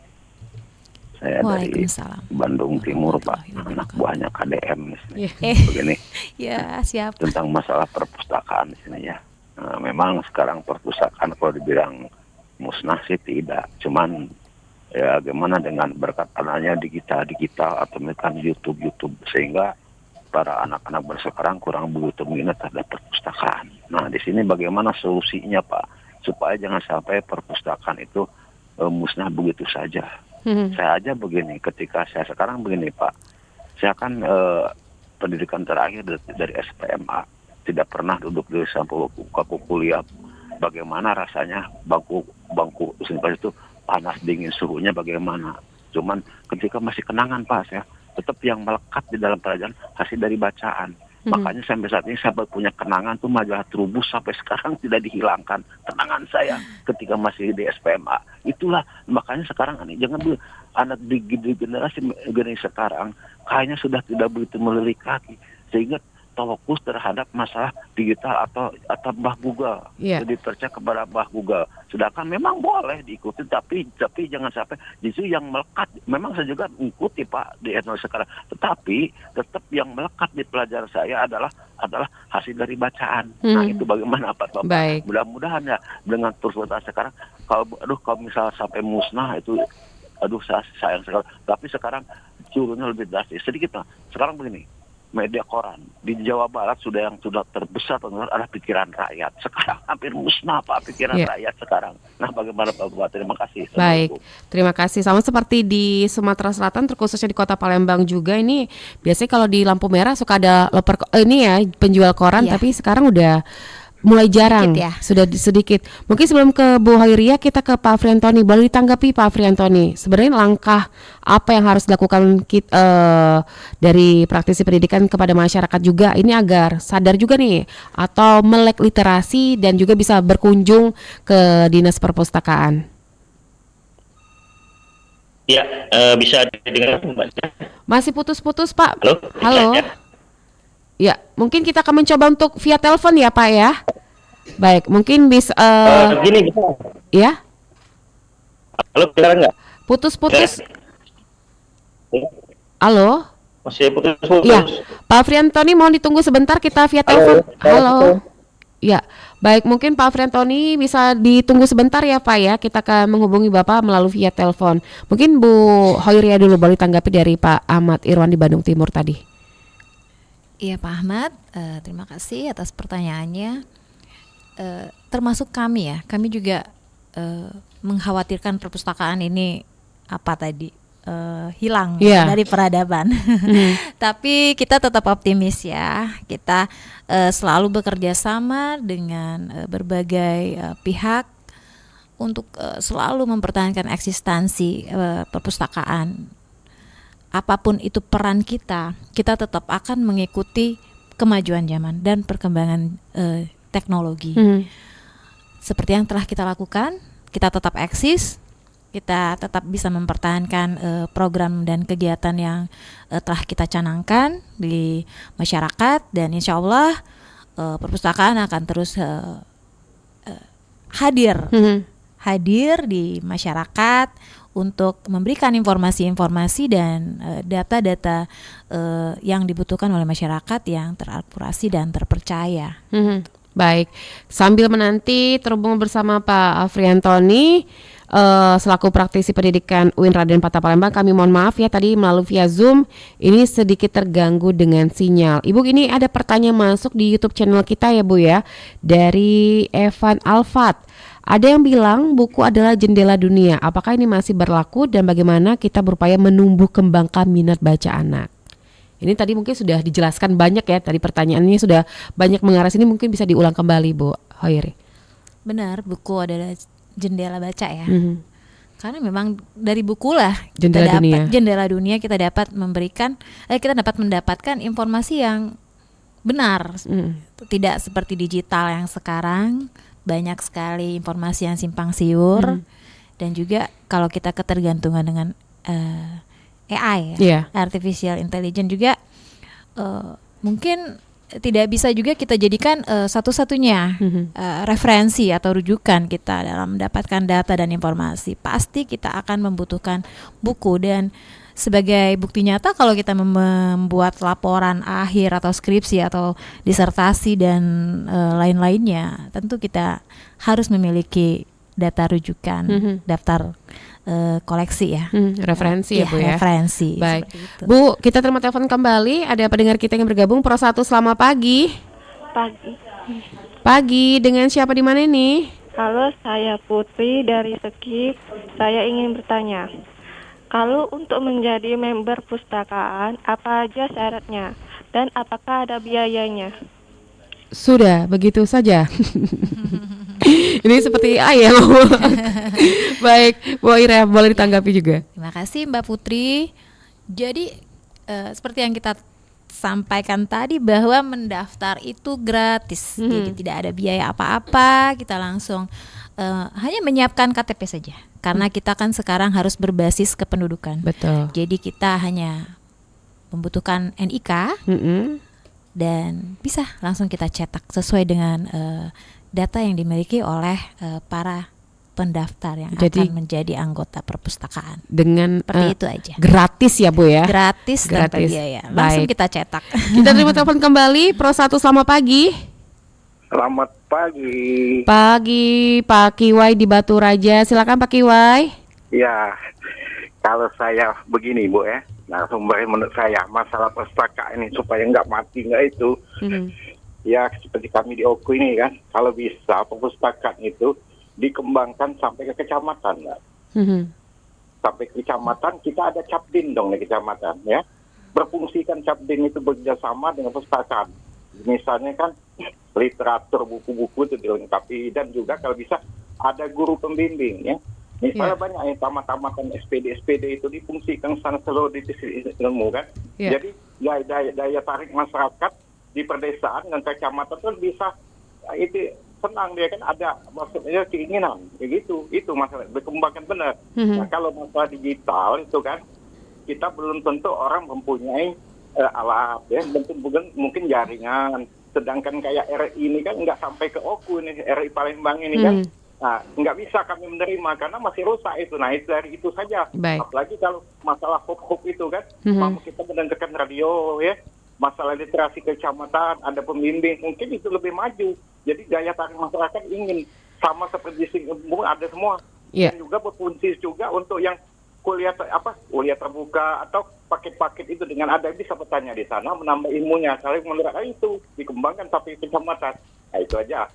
S8: Saya dari Bandung Timur, Pak, anak buahnya KDM di sini. Begini.
S3: Ya, siap.
S8: Tentang masalah perpustakaan di sini ya. Nah, memang sekarang perpustakaan kalau dibilang musnah sih tidak, cuman ya gimana dengan berkat adanya digital atau misalkan YouTube sehingga para anak-anak sekarang kurang begitu minat terhadap perpustakaan. Nah, di sini bagaimana solusinya, Pak, supaya jangan sampai perpustakaan itu musnah begitu saja. Saya aja begini, ketika saya sekarang begini, Pak, saya kan pendidikan terakhir dari SPMA, tidak pernah duduk di samping buku kuliah. Bagaimana rasanya bangku universitas itu panas dingin suhunya bagaimana. Cuman ketika masih kenangan, Pak, saya tetap yang melekat di dalam pelajaran hasil dari bacaan. Makanya sampai saat ini saya punya kenangan tuh majalah Trubus sampai sekarang tidak dihilangkan kenangan saya ketika masih di SPMA. Itulah makanya sekarang jangan dulu anak di generasi sekarang kayaknya sudah tidak begitu melirik lagi sehingga fokus terhadap masalah digital atau Mbah Google, jadi percaya kepada Mbah Google. Sedangkan memang boleh diikuti, tapi jangan sampai justru yang melekat. Memang saya juga mengikuti, Pak, di etnologi sekarang, tetapi tetap yang melekat di pelajaran saya adalah hasil dari bacaan. Nah, itu bagaimana, Pak?
S2: Baik.
S8: Mudah-mudahan ya dengan persoalan sekarang, kalau misal sampai musnah itu, sayang sekali. Tapi sekarang turunnya lebih drastis. Sedikit, Pak. Sekarang begini. Media koran di Jawa Barat sudah terbesar adalah pikiran rakyat. Sekarang hampir musnah, Pak, pikiran rakyat sekarang. Nah, bagaimana Pak Bupati? Terima kasih.
S2: Baik, terima kasih. Sama seperti di Sumatera Selatan, terkhususnya di Kota Palembang juga, ini biasanya kalau di lampu merah suka ada penjual koran, tapi sekarang udah mulai jarang, sudah sedikit. Mungkin sebelum ke Bu Hoiriah, kita ke Pak Afriantoni. Boleh ditanggapi Pak Afriantoni, sebenarnya langkah apa yang harus dilakukan dari praktisi pendidikan kepada masyarakat juga ini agar sadar juga nih atau melek literasi dan juga bisa berkunjung ke Dinas Perpustakaan?
S4: Ya, bisa didengar Mbak.
S2: Masih putus-putus, Pak.
S4: Halo.
S2: Ya, mungkin kita akan mencoba untuk via telepon ya, Pak ya. Baik, mungkin bisa
S4: gini.
S2: Ya.
S4: Halo, dengar nggak?
S2: Putus-putus. Halo.
S4: Masih putus-putus.
S2: Iya, Pak Friantoni mohon ditunggu sebentar, kita via telepon. Halo. Ya, baik, mungkin Pak Friantoni bisa ditunggu sebentar ya Pak ya. Kita akan menghubungi Bapak melalui via telepon. Mungkin Bu Hoiria dulu boleh tanggapi dari Pak Ahmad Irwan di Bandung Timur tadi.
S3: Iya Pak Ahmad, terima kasih atas pertanyaannya. Termasuk kami ya, kami juga mengkhawatirkan perpustakaan ini hilang dari peradaban. Tapi kita tetap optimis ya. Kita selalu bekerja sama dengan berbagai pihak untuk selalu mempertahankan eksistensi perpustakaan. Apapun itu peran kita tetap akan mengikuti kemajuan zaman dan perkembangan teknologi. Seperti yang telah kita lakukan, kita tetap eksis, kita tetap bisa mempertahankan program dan kegiatan yang telah kita canangkan di masyarakat, dan insya Allah perpustakaan akan terus hadir di masyarakat untuk memberikan informasi-informasi dan data-data yang dibutuhkan oleh masyarakat yang terakurasi dan terpercaya.
S2: Baik, sambil menanti terhubung bersama Pak Friantoni selaku praktisi pendidikan UIN Raden Patah Palembang, kami mohon maaf ya tadi melalui via Zoom ini sedikit terganggu dengan sinyal. Ibu, ini ada pertanyaan masuk di YouTube channel kita ya Bu ya, dari Evan Alfat. Ada yang bilang buku adalah jendela dunia. Apakah ini masih berlaku dan bagaimana kita berupaya menumbuh kembangkan minat baca anak? Ini tadi mungkin sudah dijelaskan banyak ya, tadi pertanyaannya sudah banyak mengarah sini, mungkin bisa diulang kembali Bu Hoiri.
S3: Benar, buku adalah jendela baca ya. Karena memang dari buku lah jendela dunia kita dapat memberikan kita dapat mendapatkan informasi yang benar. Tidak seperti digital yang sekarang banyak sekali informasi yang simpang siur, dan juga kalau kita ketergantungan dengan AI artificial intelligence juga mungkin tidak bisa juga kita jadikan satu-satunya referensi atau rujukan kita dalam mendapatkan data dan informasi. Pasti kita akan membutuhkan buku, dan sebagai bukti nyata kalau kita membuat laporan akhir atau skripsi atau disertasi dan lain-lainnya, tentu kita harus memiliki data rujukan, daftar koleksi ya,
S2: referensi ya Bu ya.
S3: Referensi.
S2: Baik, Bu, kita terima telepon kembali. Ada pendengar kita yang bergabung. Pro 1, selamat pagi. Pagi, dengan siapa di mana ini?
S9: Halo, saya Putri dari Sekip. Saya ingin bertanya, kalau untuk menjadi member pustakaan, apa aja syaratnya dan apakah ada biayanya?
S2: Sudah, begitu saja. Ini seperti ayah. Baik, Bu Ira, boleh ditanggapi juga.
S3: Terima kasih Mbak Putri. Jadi seperti yang kita sampaikan tadi bahwa mendaftar itu gratis, jadi tidak ada biaya apa-apa. Kita langsung hanya menyiapkan KTP saja, karena kita kan sekarang harus berbasis kependudukan.
S2: Betul.
S3: Jadi kita hanya membutuhkan NIK dan bisa langsung kita cetak sesuai dengan data yang dimiliki oleh para pendaftar yang akan menjadi anggota perpustakaan.
S2: Dengan
S3: seperti itu aja.
S2: Gratis ya Bu ya?
S3: Gratis. Tanpa biaya. Langsung kita cetak.
S2: Kita terima telepon kembali. Pro 1, selamat pagi.
S10: Selamat pagi.
S2: Pagi, Pak Kiwai di Batu Raja. Silakan Pak Kiwai.
S10: Ya, kalau saya begini Bu ya, sumber menurut saya masalah perpustakaan ini supaya nggak mati nggak itu, ya seperti kami di Oku ini kan, kalau bisa perpustakaan itu dikembangkan sampai ke kecamatan, sampai ke kecamatan kita ada capdin dong di kecamatan ya, berfungsikan capdin itu bekerjasama dengan perpustakaan. Misalnya kan literatur, buku-buku itu dilengkapi, dan juga kalau bisa ada guru pembimbing ya. Misalnya banyak yang tamat-tamatan SPD itu difungsikan sana seluruh di ilmu kan. Jadi daya tarik masyarakat di perdesaan dan kecamatan itu bisa itu senang, dia kan ada maksudnya keinginan begitu. Itu masalah berkembangkan benar. Nah, kalau masalah digital itu kan kita belum tentu orang mempunyai alat ya, mungkin jaringan. Sedangkan kayak RI ini kan nggak sampai ke Oku nih, RI Palembang ini kan Nah, nggak bisa kami menerima karena masih rusak itu. Nah, itu dari itu saja.
S2: Baik.
S10: Apalagi kalau masalah hop itu kan, mau kita mendengarkan radio ya, masalah literasi kecamatan, ada pembimbing, mungkin itu lebih maju. Jadi daya tarik masyarakat ingin sama seperti Singapura ada semua.
S2: Iya.
S10: Dan juga berfungsi juga untuk yang kuliah terbuka atau paket-paket itu dengan ada bisa bertanya di sana menambah ilmunya. Saya menurut itu dikembangkan tapi kecamatan. Nah, itu aja.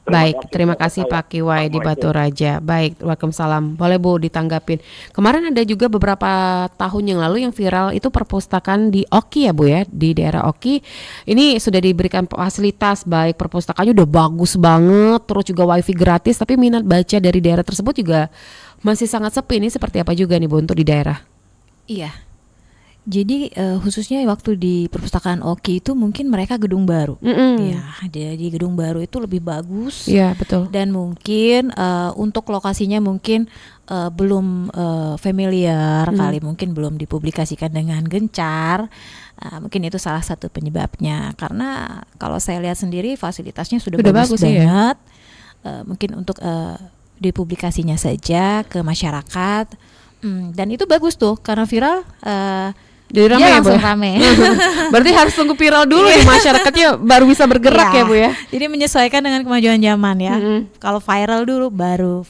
S2: Terima kasih Pak Kiwai di Batu Raja. Baik, Waalaikumsalam. Boleh Bu ditanggapin. Kemarin ada juga beberapa tahun yang lalu yang viral itu perpustakaan di Oki ya Bu ya, di daerah Oki. Ini sudah diberikan fasilitas baik perpustakaannya udah bagus banget, terus juga wifi gratis, tapi minat baca dari daerah tersebut juga masih sangat sepi. Ini seperti apa juga nih Bu untuk di daerah?
S3: Iya. Jadi khususnya waktu di perpustakaan Oki itu mungkin mereka gedung baru. Ya, di gedung baru itu lebih bagus.
S2: Iya, betul.
S3: Dan mungkin untuk lokasinya mungkin belum familiar kali, mungkin belum dipublikasikan dengan gencar. Mungkin itu salah satu penyebabnya. Karena kalau saya lihat sendiri fasilitasnya sudah bagus banget. Mungkin untuk dipublikasinya saja ke masyarakat. Dan itu bagus tuh karena viral.
S2: Jadi rame ya,
S3: langsung
S2: Bu?
S3: rame.
S2: Berarti harus tunggu viral dulu nih masyarakatnya baru bisa bergerak ya Bu ya.
S3: Jadi menyesuaikan dengan kemajuan zaman ya. Kalau viral dulu baru,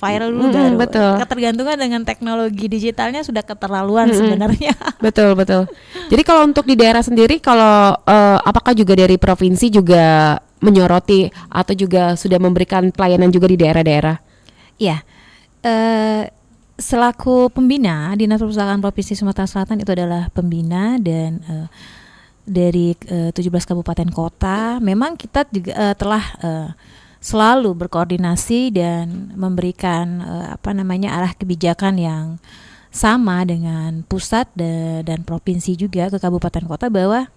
S2: betul.
S3: Ketergantungan dengan teknologi digitalnya sudah keterlaluan sebenarnya.
S2: Betul. Jadi kalau untuk di daerah sendiri, kalau apakah juga dari provinsi juga menyoroti atau juga sudah memberikan pelayanan juga di daerah-daerah?
S3: Iya. Selaku pembina Dinas Perpustakaan Provinsi Sumatera Selatan itu adalah pembina dan dari 17 kabupaten kota memang kita juga telah selalu berkoordinasi dan memberikan arah kebijakan yang sama dengan pusat dan provinsi juga ke kabupaten kota bahwa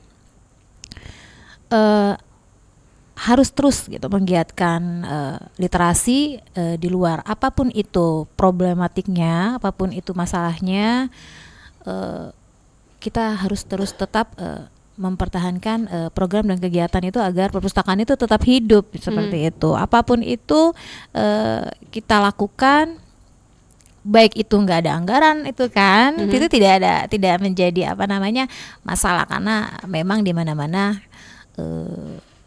S3: harus terus gitu menggiatkan literasi di luar apapun itu problematiknya, apapun itu masalahnya, kita harus terus tetap mempertahankan program dan kegiatan itu agar perpustakaan itu tetap hidup seperti itu. Apapun itu kita lakukan, baik itu nggak ada anggaran itu kan, itu tidak menjadi masalah karena memang di mana-mana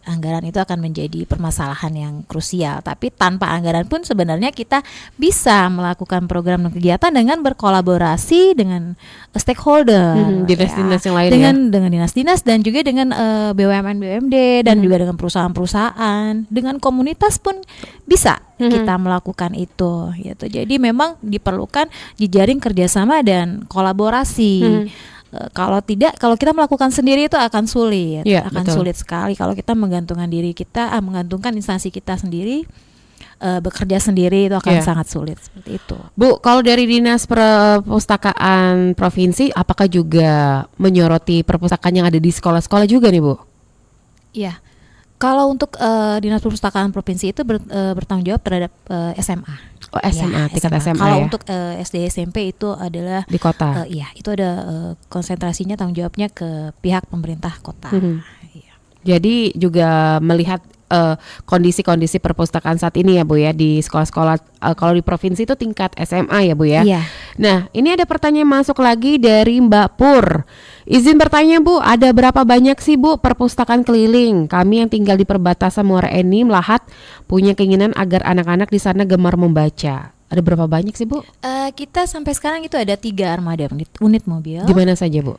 S3: anggaran itu akan menjadi permasalahan yang krusial. Tapi tanpa anggaran pun sebenarnya kita bisa melakukan program dan kegiatan dengan berkolaborasi dengan stakeholder,
S2: dinas-dinas yang lain
S3: dengan dinas-dinas dan juga dengan BUMN BUMD dan juga dengan perusahaan-perusahaan, dengan komunitas pun bisa kita melakukan itu. Gitu. Jadi memang diperlukan jejaring kerjasama dan kolaborasi. Kalau kita melakukan sendiri itu akan sulit, sulit sekali. Kalau kita menggantungkan instansi kita sendiri, bekerja sendiri itu akan sangat sulit seperti itu.
S2: Bu, kalau dari Dinas Perpustakaan Provinsi, apakah juga menyoroti perpustakaan yang ada di sekolah-sekolah juga nih Bu?
S3: Iya. Kalau untuk Dinas Perpustakaan Provinsi itu bertanggung jawab terhadap SMA.
S2: Oh, SMA, tingkat SMA.
S3: Kalau
S2: ya?
S3: untuk SD SMP itu adalah
S2: di kota.
S3: Iya, itu ada konsentrasinya tanggung jawabnya ke pihak pemerintah kota. Iya.
S2: Jadi juga melihat kondisi-kondisi perpustakaan saat ini ya Bu ya di sekolah-sekolah, kalau di provinsi itu tingkat SMA ya Bu ya.
S3: Iya.
S2: Nah, ini ada pertanyaan masuk lagi dari Mbak Pur. Izin bertanya Bu, ada berapa banyak sih Bu perpustakaan keliling? Kami yang tinggal di perbatasan Muara Enim, Lahat punya keinginan agar anak-anak di sana gemar membaca. Ada berapa banyak sih Bu?
S3: Kita sampai sekarang itu ada 3 armada unit mobil.
S2: Di mana saja Bu?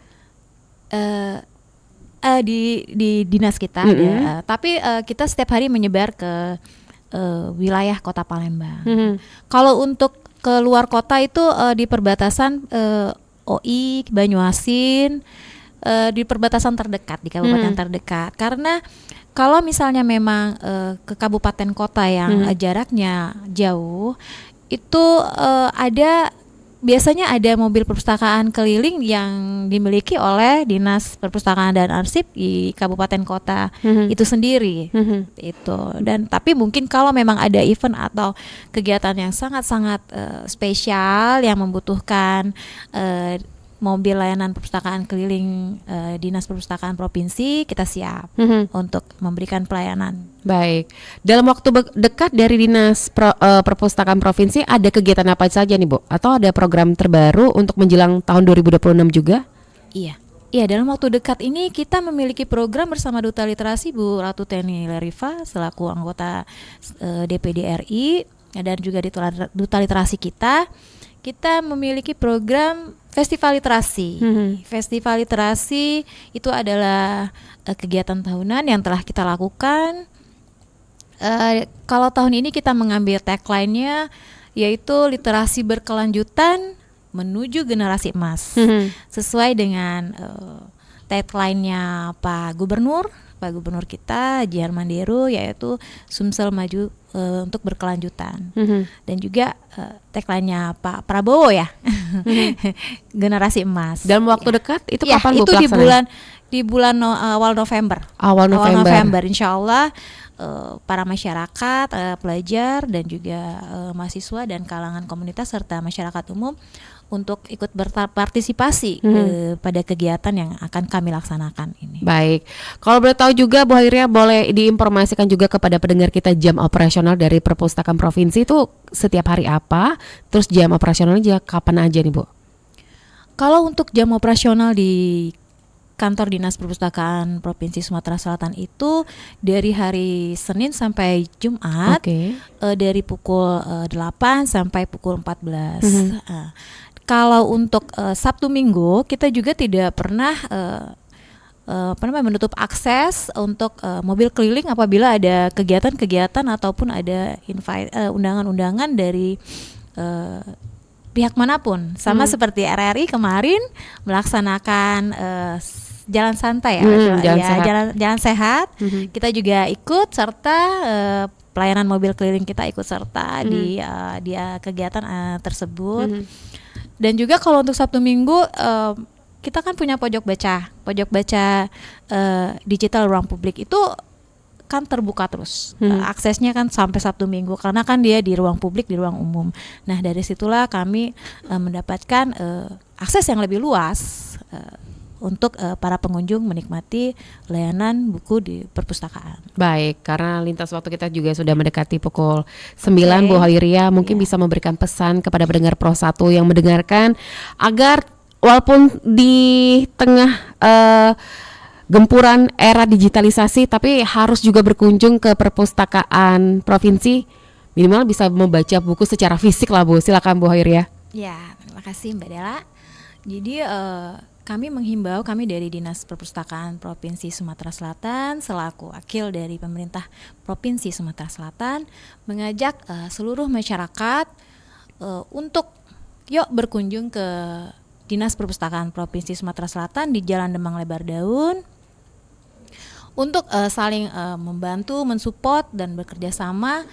S3: Di dinas kita ada, tapi kita setiap hari menyebar ke wilayah Kota Palembang. Kalau untuk ke luar kota itu di perbatasan OI, Banyuasin, di perbatasan terdekat, di kabupaten terdekat. Karena kalau misalnya memang ke kabupaten kota yang jaraknya jauh, itu biasanya ada mobil perpustakaan keliling yang dimiliki oleh Dinas Perpustakaan dan Arsip di kabupaten kota itu sendiri. Itu. Dan tapi mungkin kalau memang ada event atau kegiatan yang sangat-sangat spesial yang membutuhkan mobil layanan perpustakaan keliling Dinas Perpustakaan Provinsi kita siap untuk memberikan pelayanan.
S2: Baik. Dalam waktu dekat dari Dinas Perpustakaan Provinsi ada kegiatan apa saja nih, Bu? Atau ada program terbaru untuk menjelang tahun 2026 juga?
S3: Iya. Iya, dalam waktu dekat ini kita memiliki program bersama Duta Literasi Bu Ratu Teni Leriva selaku anggota DPD RI dan juga Duta Literasi kita memiliki program Festival Literasi. Festival Literasi itu adalah kegiatan tahunan yang telah kita lakukan. Kalau tahun ini kita mengambil tagline-nya yaitu literasi berkelanjutan menuju generasi emas, sesuai dengan tagline-nya Pak Gubernur kita Haji Harmanderu, yaitu Sumsel maju untuk berkelanjutan. Dan juga tagline-nya Pak Prabowo ya, generasi emas.
S2: Dalam waktu dekat itu
S3: ya,
S2: kapan Bu
S3: itu di bulan awal November. Awal November insya Allah. Para masyarakat, pelajar dan juga mahasiswa dan kalangan komunitas serta masyarakat umum untuk ikut berpartisipasi pada kegiatan yang akan kami laksanakan ini.
S2: Baik, kalau boleh tahu juga Bu Hairia, boleh diinformasikan juga kepada pendengar kita jam operasional dari Perpustakaan Provinsi itu setiap hari apa? Terus jam operasionalnya kapan aja nih Bu?
S3: Kalau untuk jam operasional di Kantor Dinas Perpustakaan Provinsi Sumatera Selatan itu dari hari Senin sampai Jumat, dari pukul 8 sampai pukul 14. Kalau untuk Sabtu Minggu kita juga tidak pernah menutup akses untuk mobil keliling apabila ada kegiatan-kegiatan ataupun ada undangan-undangan dari pihak manapun. Sama seperti RRI kemarin melaksanakan jalan santai jalan sehat. Kita juga ikut serta pelayanan mobil keliling kita ikut serta di kegiatan tersebut. Dan juga kalau untuk Sabtu Minggu kita kan punya pojok baca digital ruang publik itu kan terbuka terus. Aksesnya kan sampai Sabtu Minggu karena kan dia di ruang publik, di ruang umum. Nah, dari situlah kami mendapatkan akses yang lebih luas untuk para pengunjung menikmati layanan buku di perpustakaan.
S2: Baik, karena lintas waktu kita juga sudah mendekati pukul 9, Bu Hairia mungkin bisa memberikan pesan kepada pendengar Pro 1 yang mendengarkan agar walaupun di tengah gempuran era digitalisasi tapi harus juga berkunjung ke perpustakaan provinsi, minimal bisa membaca buku secara fisik lah Bu. Silakan Bu Hairia.
S3: Ya, terima kasih Mbak Dela. Jadi kami dari Dinas Perpustakaan Provinsi Sumatera Selatan selaku wakil dari pemerintah Provinsi Sumatera Selatan mengajak seluruh masyarakat untuk yuk berkunjung ke Dinas Perpustakaan Provinsi Sumatera Selatan di Jalan Demang Lebar Daun untuk saling membantu, mensupport dan bekerja sama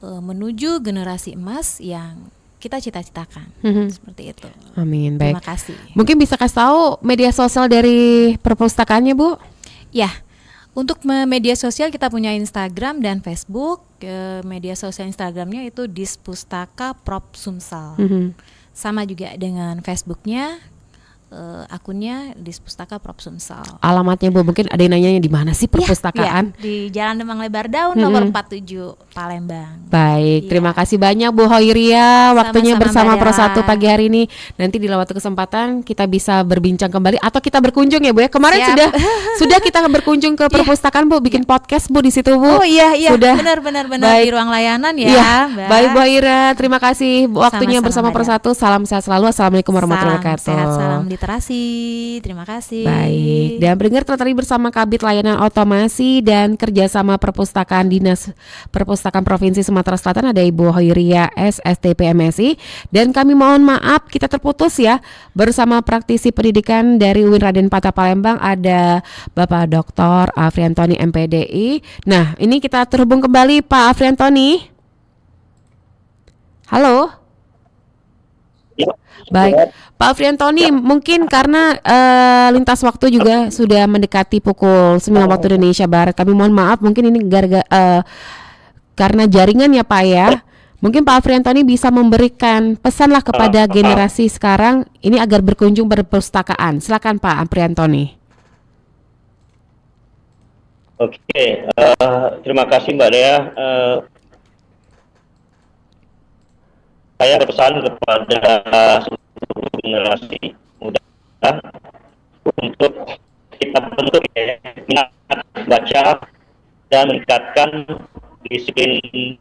S3: menuju generasi emas yang kita cita-citakan. Seperti itu.
S2: Amin. Baik.
S3: Terima kasih.
S2: Mungkin bisa kasih tahu media sosial dari perpustakaannya, Bu?
S3: Ya. Untuk media sosial kita punya Instagram dan Facebook. Media sosial Instagramnya itu Dispustaka Prop Sumsel. Sama juga dengan Facebooknya. Akunnya Dispustaka Prop Sumsel.
S2: Alamatnya Bu, mungkin ada yang nanya di mana sih perpustakaan?
S3: Ya, di Jalan Demang Lebar Daun nomor 47 Palembang.
S2: Baik, terima kasih banyak Bu Hairia waktunya bersama Pro 1 pagi hari ini. Nanti di waktu kesempatan kita bisa berbincang kembali atau kita berkunjung ya Bu ya. Kemarin sudah kita berkunjung ke perpustakaan Bu, bikin podcast Bu di situ Bu.
S3: Oh iya
S2: sudah.
S3: Benar di ruang layanan ya.
S2: Baik Bu Hairia, terima kasih waktunya bersama Pro 1. Salam sehat selalu. Assalamualaikum warahmatullahi wabarakatuh.
S3: Salam sehat, salam literasi. Terima kasih.
S2: Baik, dan pendengar tadi bersama Kabid Layanan Otomasi dan Kerjasama Perpustakaan Dinas Perpustakaan Provinsi Sumatera Selatan ada Ibu Hairia SSTP MSI. Dan kami mohon maaf kita terputus ya. Bersama praktisi pendidikan dari UIN Raden Patah Palembang ada Bapak Dr. Afriantoni MPDI. Nah, ini kita terhubung kembali Pak Afriantoni. Halo. Baik, Pak Afriantoni, mungkin karena lintas waktu juga sudah mendekati pukul 9 waktu Indonesia Barat. Kami mohon maaf, mungkin ini karena jaringan ya Pak ya. Mungkin Pak Afriantoni bisa memberikan pesanlah kepada generasi sekarang ini agar berkunjung perpustakaan. Silakan Pak Afriantoni.
S4: Oke, terima kasih Mbak Dea. Saya berpesan kepada seluruh generasi muda untuk kita bentuk minat baca dan meningkatkan disiplin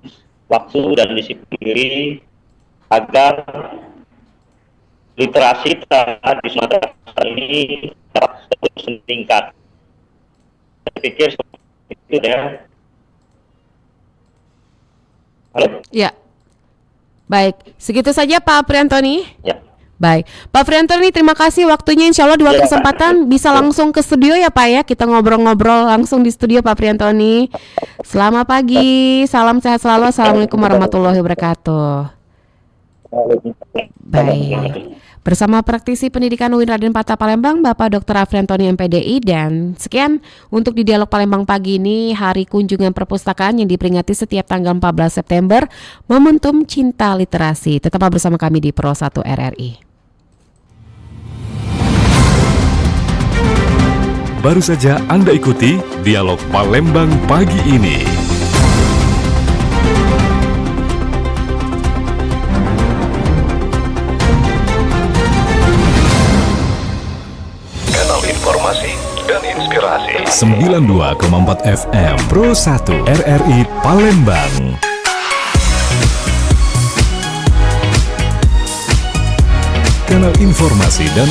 S4: waktu dan disiplin diri agar literasi kita di Sumatera Selatan ini dapat terus meningkat. Saya pikir seperti itu ya. Halo?
S2: Ya. Baik, segitu saja Pak Afriantoni.
S4: Ya.
S2: Baik, Pak Afriantoni terima kasih waktunya. Insya Allah dua kesempatan bisa langsung ke studio ya Pak ya. Kita ngobrol-ngobrol langsung di studio Pak Afriantoni. Selamat pagi, salam sehat selalu. Assalamualaikum warahmatullahi wabarakatuh. Baik, bersama praktisi pendidikan UIN Raden Patah Palembang, Bapak Dr. Afriantoni MPDI. Dan sekian untuk di Dialog Palembang pagi ini, Hari Kunjungan Perpustakaan yang diperingati setiap tanggal 14 September, Momentum Cinta Literasi. Tetaplah bersama kami di Pro 1 RRI.
S1: Baru saja Anda ikuti Dialog Palembang pagi ini.
S11: Kanal informasi dan inspirasi
S1: 92,4 FM Pro 1 RRI Palembang. Kanal informasi dan